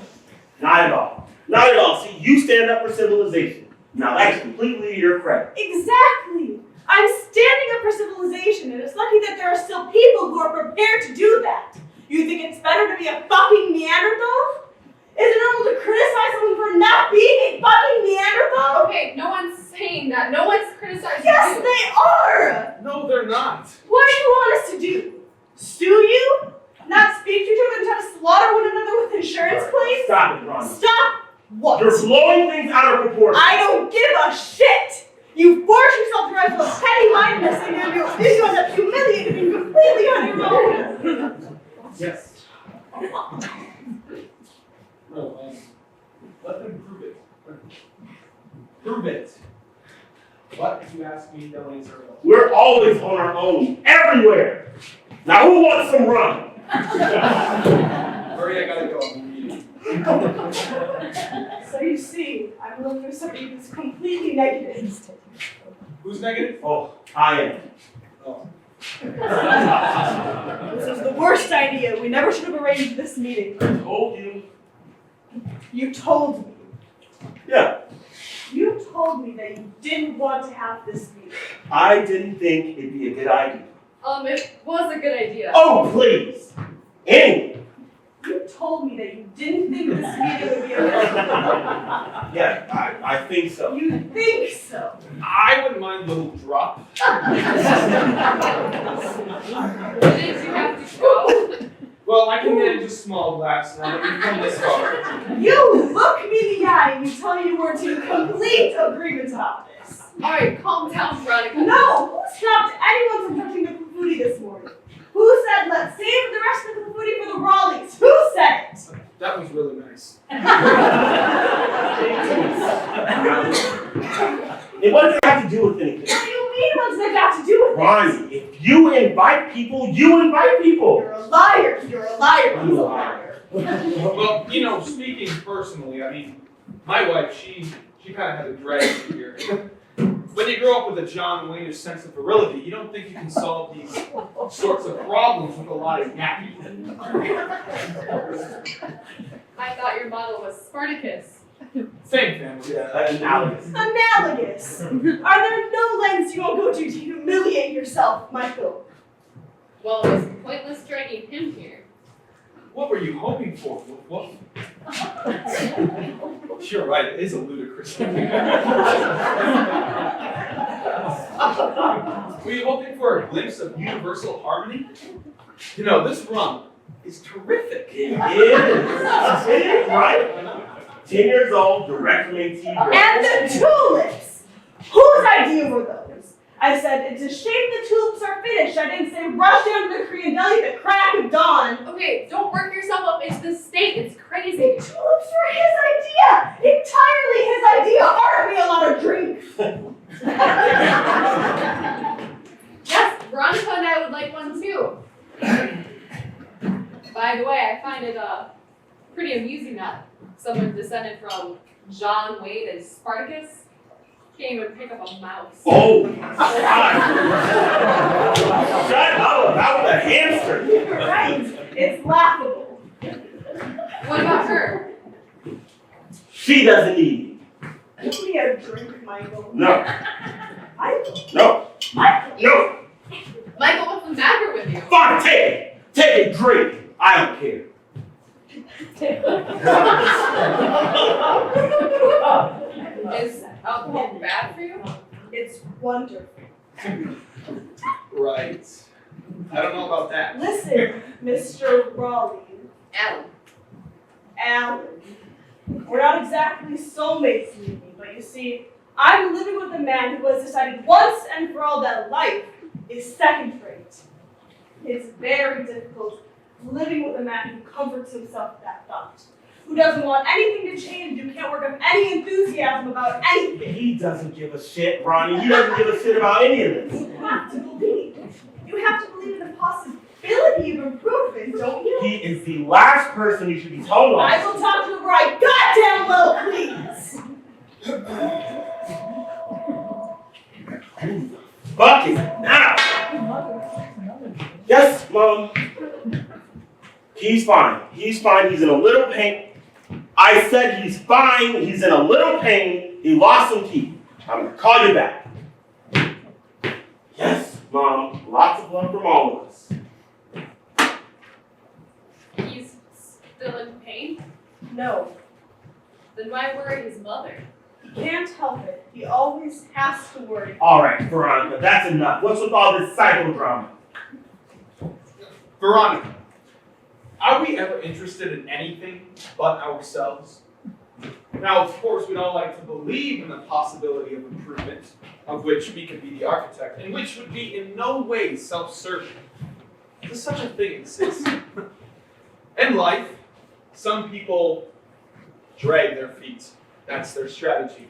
Not at all. Not at all. See, you stand up for civilization. Now that's completely to your credit. Exactly. I'm standing up for civilization, and it's lucky that there are still people who are prepared to do that. You think it's better to be a fucking Neanderthal? Is it normal to criticize someone for not being a fucking Neanderthal? Okay, no one's saying that. No one's criticizing Yes, you. they are! No, they're not. What do you want us to do? Sue you? Not speak to each other and try to slaughter one another with insurance claims? Stop it, Ron. Stop what? You're blowing things out of proportion. I don't give a shit! You force yourself to rise to a petty-mindedness and then you end up humiliated and completely on your own! Yes. No, let them prove it. Prove it. What, if you ask me, don't answer at all. We're always on our own, everywhere. Now who wants some rum? Hurry, I gotta go. I'm in a meeting. So you see, I'm looking for somebody who's completely negative. Who's negative? Oh, I am. Oh. This was the worst idea. We never should have arranged this meeting. I told you. You told me. Yeah, You told me that you didn't want to have this meeting. I didn't think it'd be a good idea. It was a good idea. Oh, please. Anyway. You told me that you didn't think this meeting would be a good idea. Yeah, I think so. You think so? I wouldn't mind a little drop. Did you have to go? Well, I can manage a small glass now that we've come this far. You look me in the eye and you tell me you were in complete agreement about this. Alright, calm down, Veronica. No! Who stopped anyone from touching the kufuti this morning? Who said let's save the rest of the kufuti for the Raleighs? Who said it? That was really nice. What does it have to do with anything? What do you mean what's that got to do with it? Ronnie, if you invite people, you invite people. You're a liar. You're a liar. I'm He's a a liar. liar. Well, you know, speaking personally, I mean, my wife, she kind of had a drag here. When you grow up with a John Wayne-ish sense of virility, you don't think you can solve these sorts of problems with a lot of yapping. I thought your model was Spartacus. Same family. Yeah, analogous. Analogous. Are there no lengths you won't go to humiliate yourself, Michael? Well, it was pointless dragging him here. What were you hoping for? What? You're right, it is a ludicrous thing. Were you hoping for a glimpse of universal harmony? You know, this run is terrific. It is, right? 10 years old, direct from AT. And the tulips! Whose idea were those? I said, it's a shame the tulips are finished. I didn't say rush down to the Korean deli at the crack of dawn. Okay, don't work yourself up into this state. It's The crazy. tulips were his idea! Entirely his idea! Aren't we allowed to drink? Yes, Veronica and I would like one too. By the way, I find it pretty amusing that someone descended from John Wayne and Spartacus can't even pick up a mouse. Oh, God. Shut up about the hamster. You're right. It's laughable. What about her? She doesn't need it. Give me a drink, Michael. No, Michael? no, Michael? no. Michael, what's the matter with you? Fine, take it. Take a drink. I don't care. Is alcohol bad for you? It's wonderful. Right. I don't know about that. Listen, Mr. Raleigh, Alan. Alan, we're not exactly soulmates, you and me, but you see, I'm living with a man who has decided once and for all that life is second rate. It's very difficult living with a man who comforts himself with that thought, who doesn't want anything to change, who can't work up any enthusiasm about anything. He doesn't give a shit, Ronnie. He doesn't give a shit about any of this. You have to believe. You have to believe in the possibility of improvement, don't you? He is the last person you should be told I on. will talk to him right goddamn well, please. Who the fuck is it now? Yes, Mom. He's fine. He's fine. He's in a little pain. I said he's fine. He's in a little pain. He lost some teeth. I'm gonna call you back. Yes, Mom. Lots of love from all of us. He's still in pain? No, Then why worry his mother? he can't help it. He always has to worry. All right, Veronica, that's enough. What's with all this psychodrama? Veronica, are we ever interested in anything but ourselves? Now, of course, we'd all like to believe in the possibility of improvement, of which we could be the architect, and which would be in no way self-serving. Does such a thing exist? In life, some people drag their feet. That's their strategy.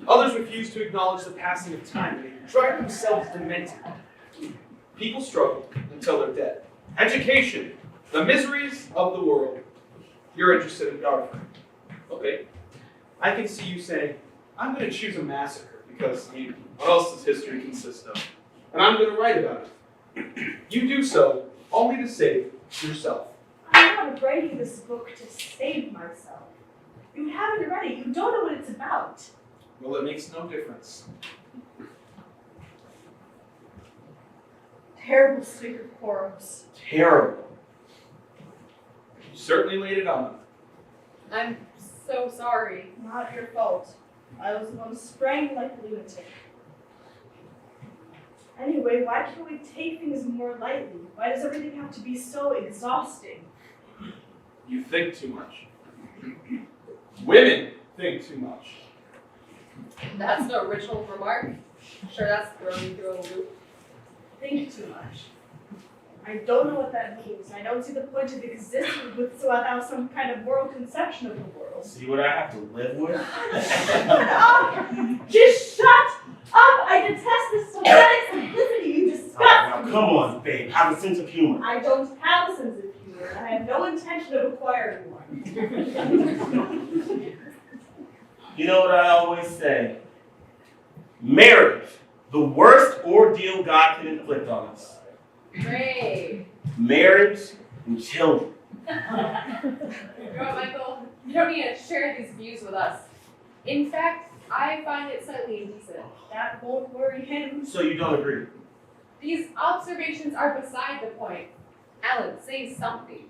Others refuse to acknowledge the passing of time. They drive themselves demented. People struggle until they're dead. Education, the miseries of the world. You're interested in Darfur. Okay. I can see you saying, I'm going to choose a massacre because, what else does history consist of? And I'm going to write about it. You do so only to save yourself. I'm not writing this book to save myself. You haven't read it. You don't know what it's about. Well, it makes no difference. Terrible stick of quarrels. Terrible. You certainly laid it on them. I'm so sorry. Not your fault. I was the one who sprang like a lunatic. Anyway, why can't we take things more lightly? Why does everything have to be so exhausting? You think too much. Women think too much. That's the original remark. Sure, that's throwing you through a loop. Think too much. I don't know what that means. I don't see the point of existing without some kind of moral conception of the world. See what I have to live with? Shut up! Just shut up! I detest this pathetic simplicity. You disgust Now, me. come on, babe. Have a sense of humor. I don't have a sense of humor, and I have no intention of acquiring one. You know what I always say? Marriage, the worst ordeal God can inflict on us. Great. Marriage and children. You know what, Michael? You don't need to share these views with us. In fact, I find it slightly indecent. That won't worry him. So you don't agree? These observations are beside the point. Alan, say something.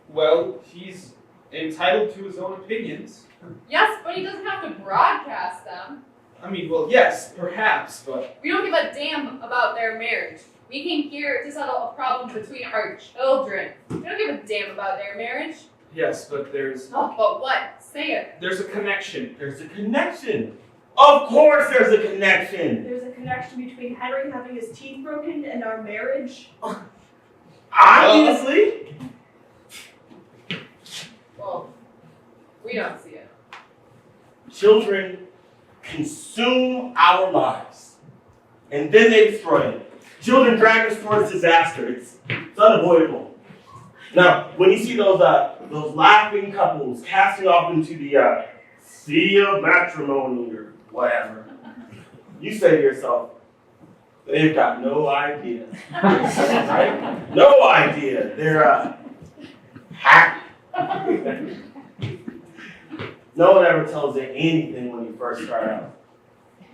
Well, he's entitled to his own opinions. Yes, but he doesn't have to broadcast them. I mean, well, yes, perhaps, but We don't give a damn about their marriage. We came here to settle a problem between our children. We don't give a damn about their marriage. yes, but there's Oh, but what? Say it. a connection. There's a connection. Of course there's a connection. There's a connection between Henry having his teeth broken and our marriage. Obviously. Well, we don't see it. Children consume our lives, and then they destroy it. Children drag us towards disaster. It's unavoidable. Now, when you see those laughing couples casting off into the sea of matrimony or whatever, you say to yourself, they've got no idea, right? No idea. They're happy. No one ever tells you anything when you first start out.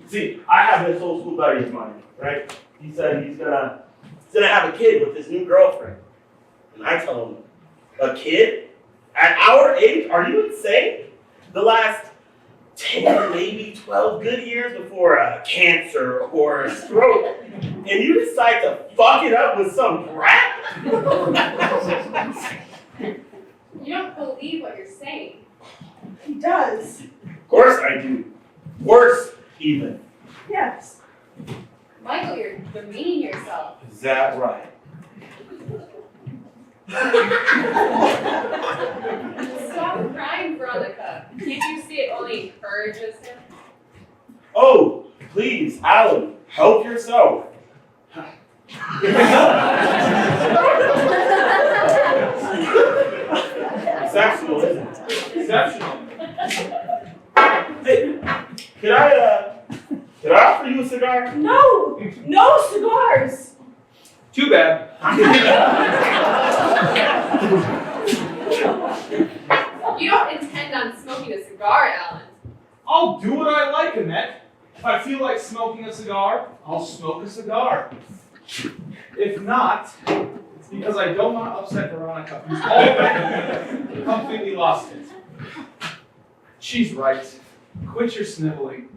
See, I have this old school buddy of mine, right? He said he's gonna have a kid with his new girlfriend. And I tell him, a kid? At our age? Are you insane? The last 10, maybe 12 good years before cancer or a stroke. And you decide to fuck it up with some brat? You don't believe what you're saying. He does. Of course I do. Worse, even. Yes. Michael, you're demeaning yourself. Is that right? Stop crying, Veronica. Can't you see it only encourages him? Oh, please, Alan, help yourself. Exceptional, isn't it? Exceptional. Hey, can I offer you a cigar? No! No cigars! Too bad. You don't intend on smoking a cigar, Alan. I'll do what I like, Annette. If I feel like smoking a cigar, I'll smoke a cigar. If not, it's because I don't want to upset Veronica, who's already completely lost it. She's right. Quit your sniveling.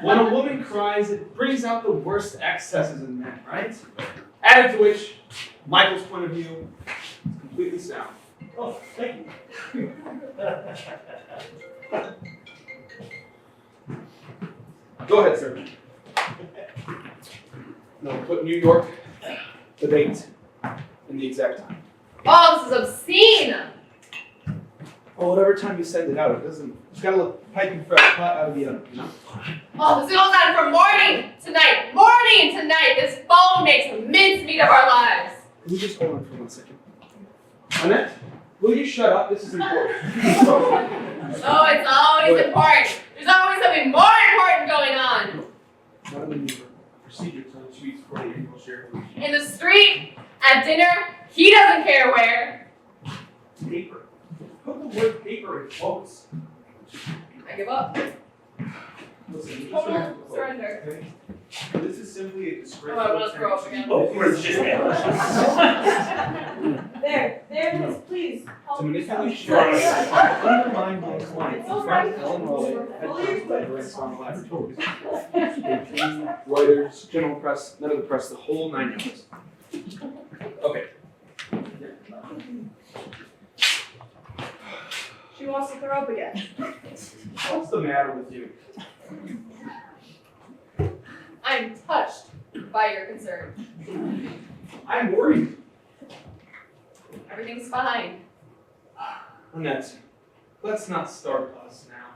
When a woman cries, it brings out the worst excesses in men, right? Added to which, Michael's point of view is completely sound. Oh, thank you. Go ahead, sir. No, put New York, the date, and the exact time. Oh, this is obscene! Well, whatever time you send it out, it's gotta look piping fresh, hot out of the oven, you know? Oh, this goes on from morning to night. Morning to night. This phone makes a mincemeat of our lives. Can you just hold on for 1 second? Annette, will you shut up? This is important. Oh, it's always important. There's always something more important going on. Not a maneuver. Procedure to the tweets for the April share. In the street, at dinner, he doesn't care where. Paper. Put the word paper in quotes. I give up. Listen, you just Total have to vote, surrender. okay? This is simply a description. Oh, I want to throw up again. Oh, where's this man? There it is, please. To Help manipulate yourself. shares, undermine my client, It's all Frank right. Ellen Roy, Fully headquarters by Direct Sound Laboratories. Reuters, General Press, none of the press, the whole 9 yards. Okay. She wants to throw up again. What's the matter with you? I'm touched by your concern. I'm worried. Everything's fine. Annette, let's not start us now.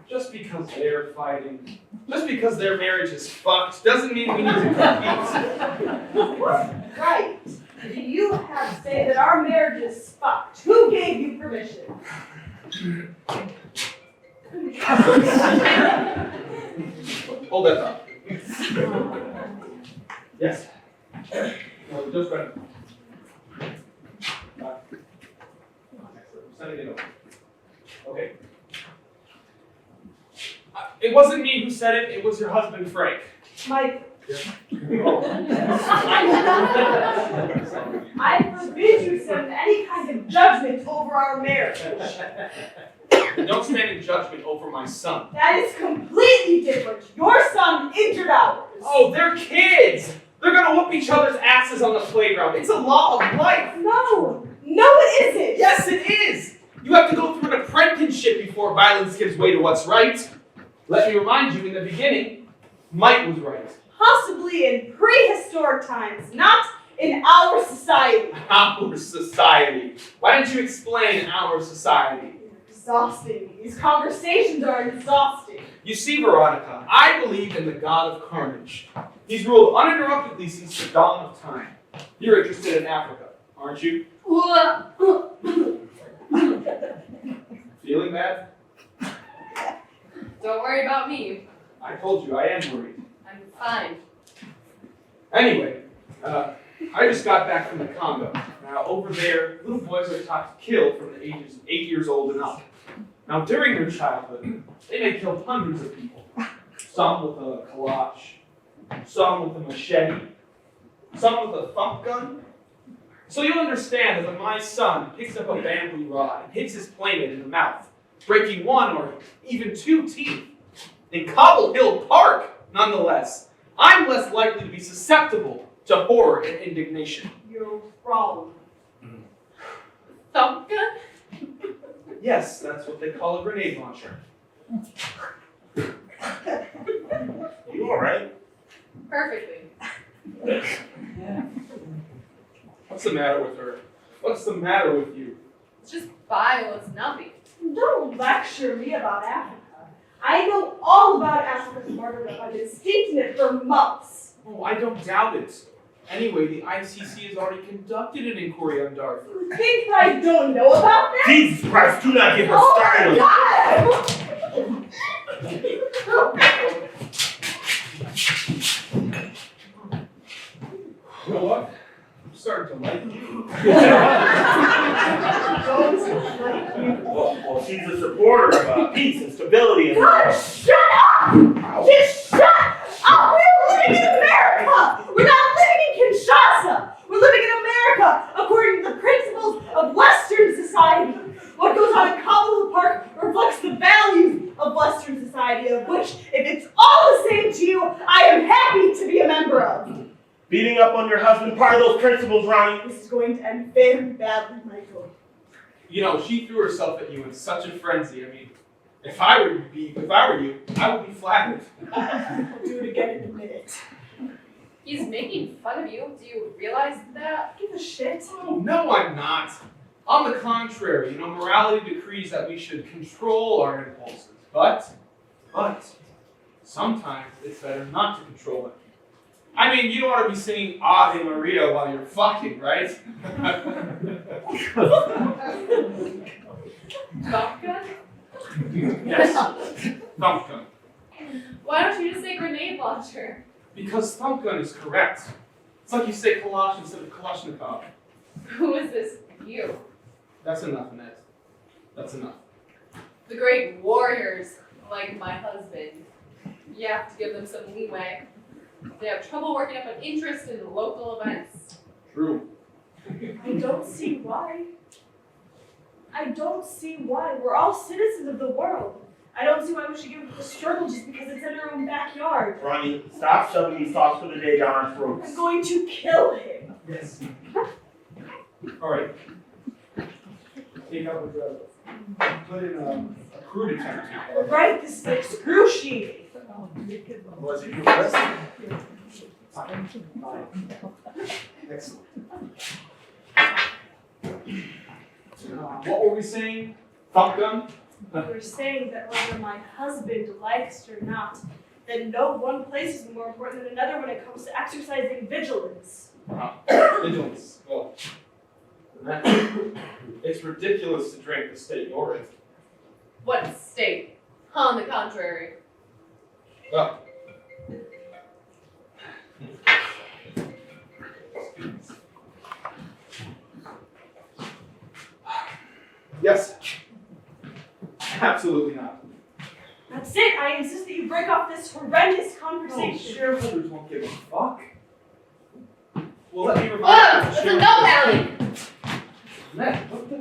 Just because they're fighting, just because their marriage is fucked, doesn't mean we need to compete. Right. Do you have to say that our marriage is fucked? Who gave you permission? Hold that thought. Yes. No, just right. I'm sending it over. Okay. It wasn't me who said it, it was your husband, Frank. Mike, Oh. I forbid you to send any kind of judgment over our marriage. And don't stand in judgment over my son. That is completely different. Your son injured ours. Oh, they're kids! They're gonna whoop each other's asses on the playground. It's a law of life. No, it isn't. Yes, it is! You have to go through an apprenticeship before violence gives way to what's right. Let me remind you, in the beginning, Mike was right. Possibly in prehistoric times, not in our society. Our society. Why didn't you explain our society? Exhausting. These conversations are exhausting. You see, Veronica, I believe in the god of Carnage. He's ruled uninterruptedly since the dawn of time. You're interested in Africa, aren't you? Feeling bad? Don't worry about me. I told you, I am worried. I'm fine. Anyway, I just got back from the Congo. Now, over there, little boys are taught to kill from the ages of 8 years old and up. Now, during their childhood, they may kill hundreds of people. Some with a kalash, some with a machete, some with a thump gun. So you'll understand that when my son picks up a bamboo rod and hits his playmate in the mouth, breaking one or even two teeth, in Cobble Hill Park, nonetheless, I'm less likely to be susceptible to horror and indignation. You're wrong. Thump gun? Yes, that's what they call a grenade launcher. You alright? Perfectly. What's the matter with her? What's the matter with you? It's just bio, it's nothing. Don't lecture me about Africa. I know all about Africa's martyrdom. I've been steeped in it for months. Oh, I don't doubt it. Anyway, the ICC has already conducted an inquiry on Darth. You think that I don't know about that? Jesus Christ, do not get her Oh started. my You know what? I'm starting to like you. Well, she's a supporter of peace and stability in the God, world. shut up! Just shut up! We're living in America! We're not living in Kinshasa! We're living in America according to the principles of Western society. What goes on in Cobble Hill Park reflects the values of Western society, of which, if it's all the same to you, I am happy to be a member of. Beating up on your husband, part of those principles, Ronnie. This is going to end very badly, Michael. You know, she threw herself at you in such a frenzy. I mean, if I were you, I would be flattered. I'll do it again in a minute. He's making fun of you. Do you realize that? Give a shit. Oh, no, I'm not. On the contrary, you know, morality decrees that we should control our impulses. But, sometimes it's better not to control them. I mean, you don't want to be singing Ave Maria while you're fucking, right? Thump gun? Yes. Thump gun. Why don't you just say grenade launcher? Because thump gun is correct. It's like you say Kalash instead of Kalashnikov. Who is this you? That's enough, Annette. That's enough. The great warriors, like my husband. You have to give them some leeway. They have trouble working up an interest in local events. True. I don't see why. We're all citizens of the world. I don't see why we should give up the struggle just because it's in our own backyard. Ronnie, stop shoving these thoughts for the day down our throats. I'm going to kill him. Yes. All right. Take out the drug. Put in a crude attempt. Right, this is excruciating. Was it your best? Fine. Excellent. What were we saying? Thump gun? We're saying that whether my husband likes it or not, that no one place is more important than another when it comes to exercising vigilance. Vigilance. Well, it's ridiculous to drink the state you're in. What state? On the contrary. Well, Yes. Absolutely not. That's it. I insist that you break off this horrendous No, conversation. shareholders won't give a fuck. Well, let me remind Whoa, you. that's a no, Talin. Annette, what the?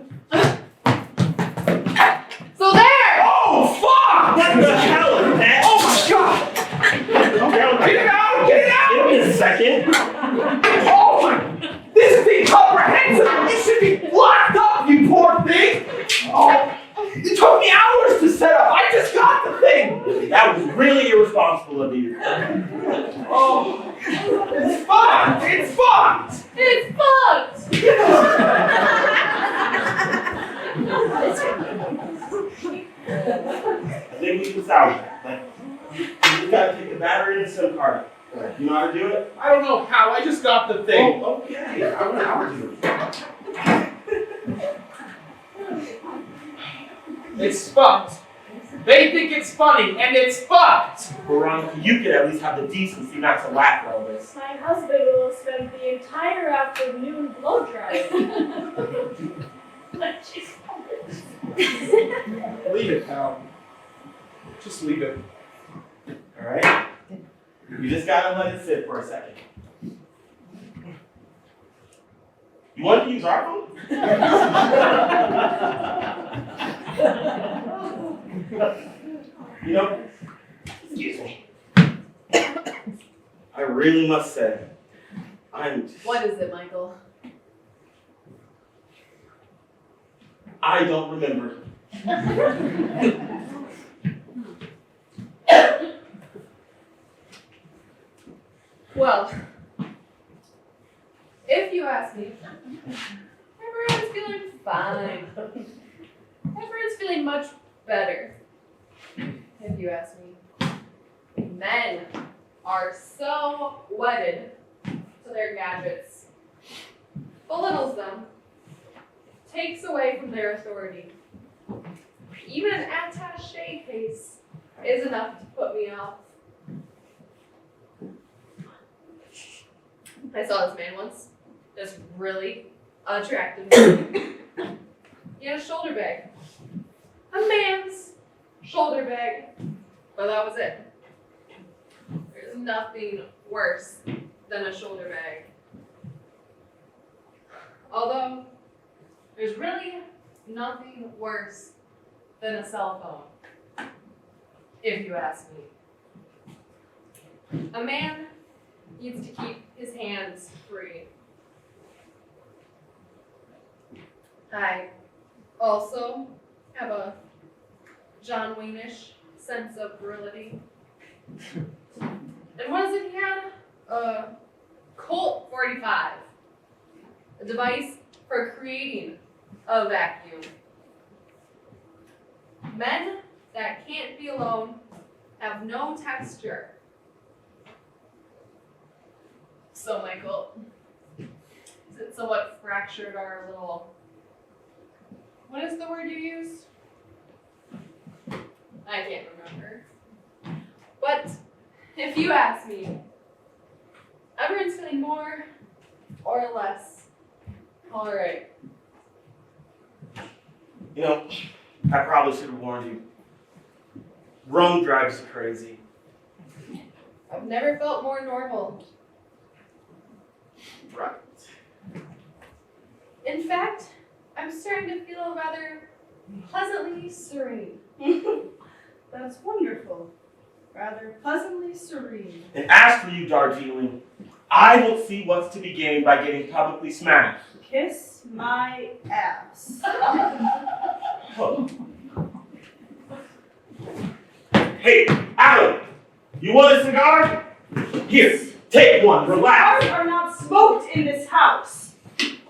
So there! Oh, fuck! What the hell is that? Oh my god! Calm down. Get it out! Get it out! Give me a second. Oh my! This is incomprehensible! You should be locked up, you poor thing! Oh, it took me hours to set up. I just got the thing. That was really irresponsible of you. Oh, it's fucked! It's fucked! It's fucked! I think we can salvage that. But you just gotta take the battery and the SIM card. You know how to do it? I don't know how. I just got the thing. Oh, okay. I don't know how to do it. It's fucked. They think it's funny, and it's fucked. Veronica, you could at least have the decency not to laugh at all this. My husband will spend the entire afternoon blow drying. Leave it, pal. Just leave it. Alright? You just gotta let it sit for a second. You want to use our phone? You know, excuse me. I really must say, What is it, Michael? I don't remember. Well, if you ask me, everyone's feeling fine. Everyone's feeling much better. If you ask me, men are so wedded to their gadgets, belittles them, takes away from their authority. Even an attaché case is enough to put me off. I saw this man once, this really attractive man. He had a shoulder bag. A man's shoulder bag. But that was it. There's nothing worse than a shoulder bag. Although, there's really nothing worse than a cell phone, if you ask me. A man needs to keep his hands free. I also have a John Wayne-ish sense of virility. And what is it he had? A Colt 45. A device for creating a vacuum. Men that can't be alone have no texture. So, Michael, is it somewhat fractured our little... What is the word you used? I can't remember. But if you ask me, everyone's feeling more or less all right. You know, I probably should have warned you. Rum drives you crazy. I've never felt more normal. Right. In fact, I'm starting to feel rather pleasantly serene. That's wonderful. Rather pleasantly serene. And as for you, Darjeeling, I don't see what's to be gained by getting publicly smashed. Kiss my ass. Huh. Hey, Alan, you want a cigar? Here, take one, relax. Cigars are not smoked in this house.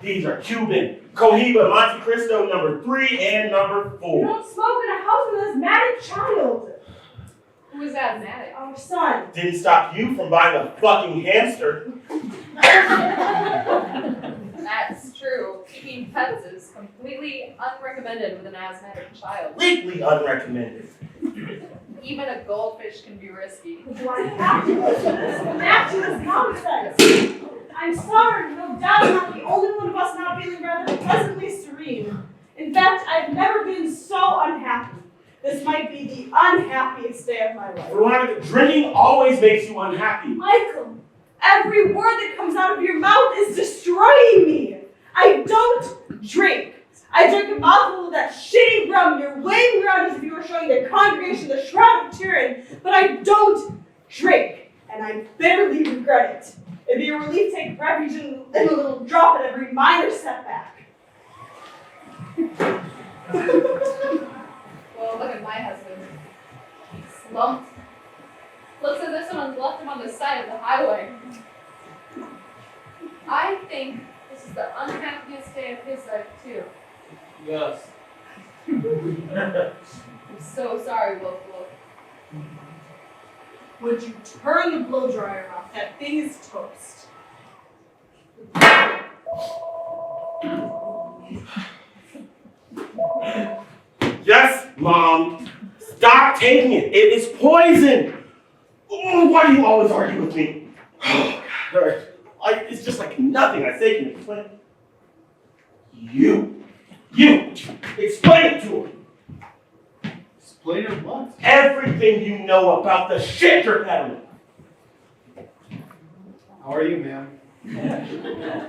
These are Cuban, Cohiba, Monte Cristo number 3 and number You 4. don't smoke in a house with an asthmatic child. Who is asthmatic? Our son. Didn't stop you from buying a fucking hamster. That's true. Keeping pets is completely unrecommended with an asthmatic child. Completely unrecommended. Even a goldfish can be risky. Do I have to listen to this fatuous nonsense? I'm sorry, no doubt I'm not the only one of us not feeling rather pleasantly serene. In fact, I've never been so unhappy. This might be the unhappiest day of my life. Veronica, drinking always makes you unhappy. Michael, every word that comes out of your mouth is destroying me. I don't drink. I drank a mouthful of that shitty rum you're waving around as if you were showing the congregation the Shroud of Turin, but I don't drink, and I bitterly regret it. It'd be a relief to take refuge in a little drop at every minor setback. Well, look at my husband. He's slumped. Looks as if someone's left him on the side of the highway. I think this is the unhappiest day of his life, too. Yes. I'm so sorry, Wolf. Would you turn the blow dryer off? That thing is toast. Yes, Mom. Stop taking it. It is poison. Oh, why do you always argue with me? Oh, God. It's just like nothing I say can explain. You. Explain it to her. Explain it what? Everything you know about the shit you're peddling. How are you, ma'am?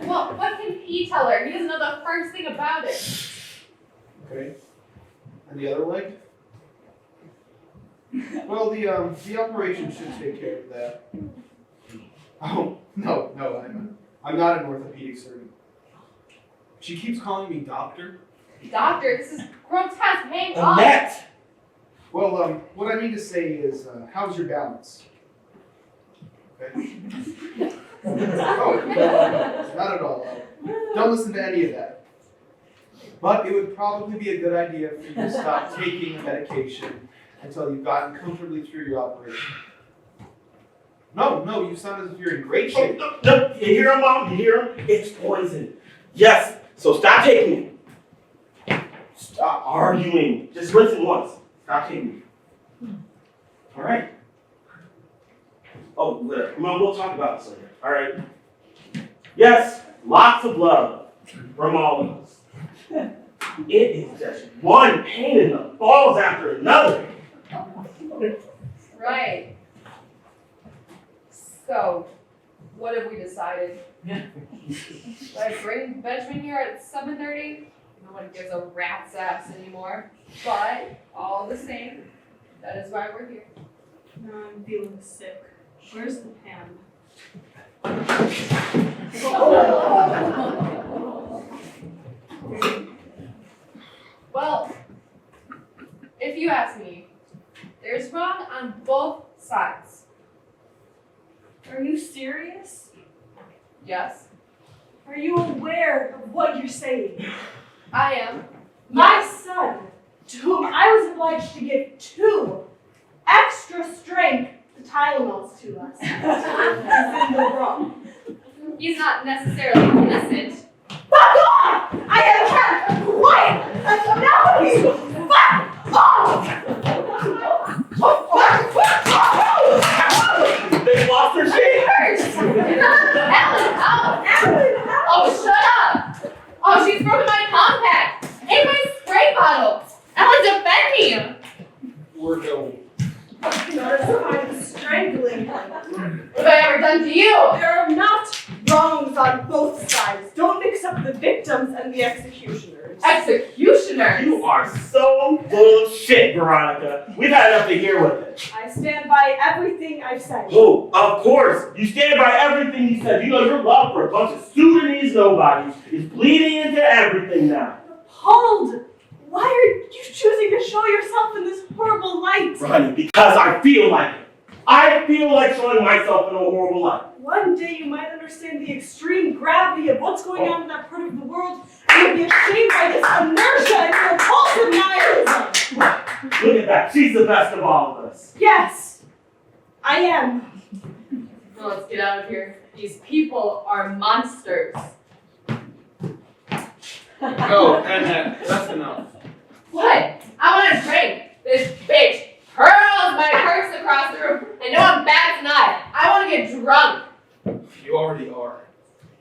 Well, what can he tell her? He doesn't know the first thing about it. Okay. And the other leg? Well, the operation should take care of that. Oh, no, I'm not an orthopedic surgeon. She keeps calling me doctor. Doctor, this is grotesque. Hang on. Annette! Well, what I mean to say is, how's your balance? Okay. Oh, not at all. Don't listen to any of that. But it would probably be a good idea for you to stop taking the medication until you've gotten comfortably through your operation. No, you sound as if you're in great shape. No, you hear him, Mom? You hear him? It's poison. Yes, so stop taking it. Stop arguing. Just listen once. Stop taking it. All right? Oh, Mom, we'll talk about this later. All right? Yes, lots of love from all of us. It is just one pain in the balls after another. Right. So, what have we decided? Should I bring Benjamin here at 7:30? No one gives a rat's ass anymore. But, all the same, that is why we're here. No, I'm feeling sick. Where's the pan? Well, if you ask me, there's wrong on both sides. Are you serious? Yes, Are you aware of what you're saying? I am. My son, to whom I was obliged to give 2 extra strength Tylenols to us, is in the wrong. He's not necessarily innocent. Fuck off! I have kept quiet enough of you! Fuck off! They lost their shit. Hurts! Ellen, oh, shut up! Oh, she's broken my compact and my spray bottle. Ellen, defend me! We're going. Not as I'm strangling him. What have I ever done to you? There are not wrongs on both sides. Don't mix up the victims and the executioners. Executioners? You are so full of shit, Veronica. We've had enough to hear with it. I stand by everything I've said. Oh, of course. You stand by everything you said. You know your love for a bunch of Sudanese nobodies is bleeding into everything now. Hold! Why are you choosing to show yourself in this horrible light? Ronnie, because I feel like it. I feel like showing myself in a horrible light. One day you might understand the extreme gravity of what's going on in that part of the world, and you'll be ashamed by this inertia and repulsive nihilism. Look at that. She's the best of all of us. Yes, I am. Well, let's get out of here. These people are monsters. No, Annette, that's enough. What? I want a drink. This bitch hurls my purse across the room. I know I'm bad tonight. I want to get drunk. You already are.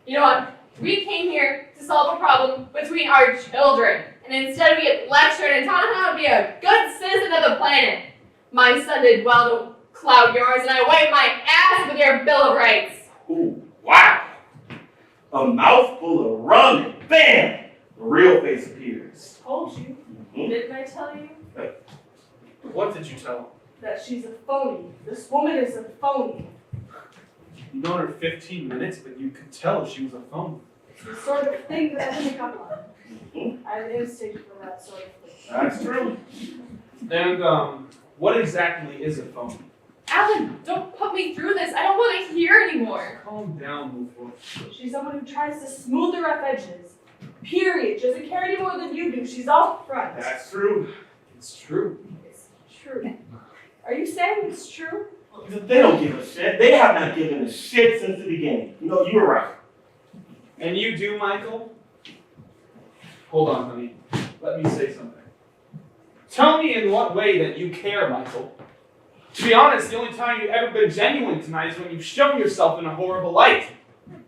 You know what? We came here to solve a problem between our children. And instead of being lectured and taught how to be a good citizen of the planet, my son did well to cloud yours, and I wiped my ass with your Bill of Rights. Ooh, wow. A mouthful of rum and bam! The real face appears. Told you. Didn't I tell you? What did you tell him? That she's a phony. This woman is a phony. You've known her 15 minutes, but you could tell she was a phone. It's the sort of thing that I pick up on. I have an instinct for that sort of thing. That's true. And, what exactly is a phone? Alan, don't put me through this. I don't want to hear anymore. Calm down, Wolf. She's someone who tries to smooth the rough edges. Period. She doesn't care any more than you do. She's all front. That's true. It's true. It's true. Are you saying it's true? They don't give a shit. They have not given a shit since the beginning. You know, you were right. And you do, Michael? Hold on, honey. Let me say something. Tell me in what way that you care, Michael. To be honest, the only time you've ever been genuine tonight is when you've shown yourself in a horrible light.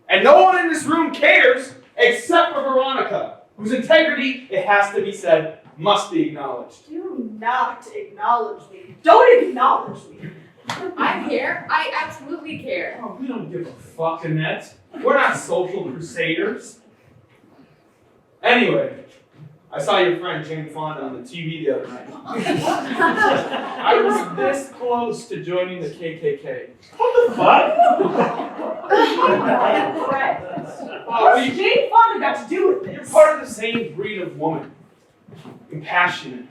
And no one in this room cares except for Veronica, whose integrity, it has to be said, must be acknowledged. Do not acknowledge me. Don't acknowledge me. I care. I absolutely care. Oh, we don't give a fuck, Annette. We're not social crusaders. Anyway, I saw your friend Jane Fonda on the TV the other night. I was this close to joining the KKK. What the fuck? What's Jane Fonda got to do with You're this? part of the same breed of woman. Compassionate,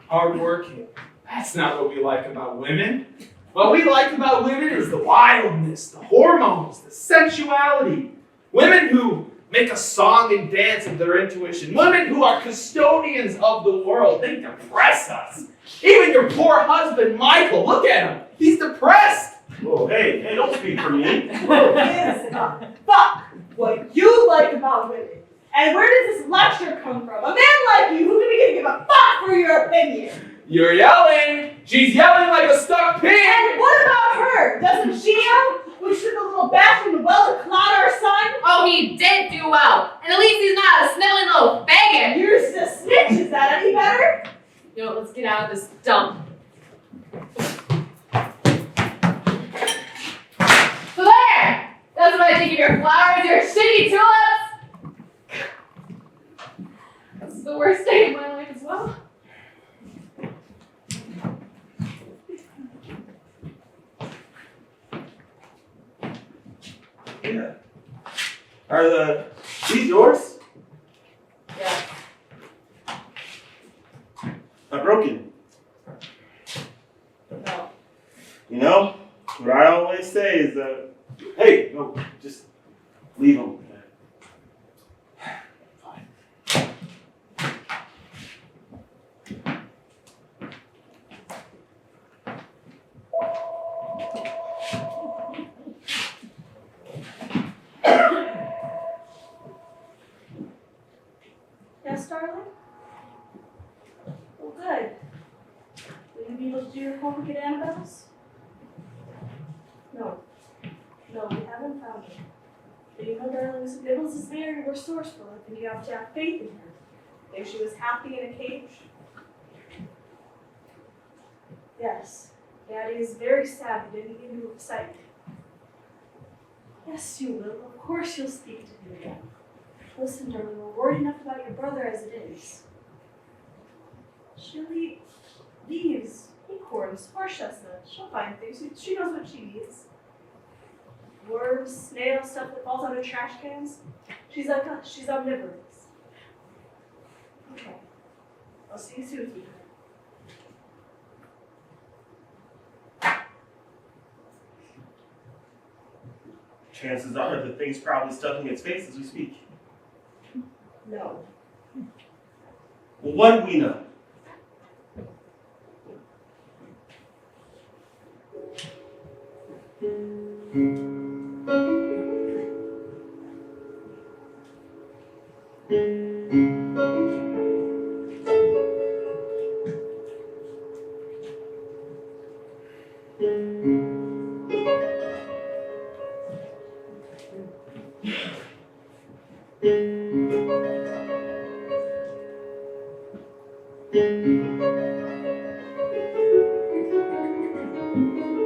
hardworking. That's not what we like about women. What we like about women is the wildness, the hormones, the sensuality. Women who make a song and dance of their intuition. Women who are custodians of the world. They depress us. Even your poor husband, Michael, look at him. He's depressed. Whoa, hey, don't speak for me. It's not fuck what you like about women. And where does this lecture come from? A man like you who can give a fuck for your opinion. You're yelling. She's yelling like a stuck pig. And what about her? Doesn't she yell? We took a little bath from the well to clod our son? Oh, he did do well. And at least he's not a sniveling little faggot. You're just a snitch. Is that any better? You know what, let's get out of this dump. So there! That's what I think of your flowers, your shitty tulips! This is the worst day of my life as well. Yeah. Are these yours? Yeah. Not broken. No. You know, what I always say is hey, no, just leave them. Yes, darling? Well, good. Will you be able to do your homework at Annabelle's? No. No, we haven't found her. But you know, darling, Mrs. Nibbles is very resourceful. I think you have to have faith in her. Think she was happy in a cage? Yes. Daddy is very sad he didn't give you excitement. Yes, you will. Of course you'll speak to him again. Listen, darling, we're worried enough about your brother as it is. She'll eat leaves, acorns, horse chestnuts. She'll find things. She knows what she needs. Worms, snails, stuff that falls out of trash cans. She's like us. She's omnivorous. Okay. I'll see you soon, sweetheart. Chances are the thing's probably stuffing its face as we speak. No. Well, what do we know? Thank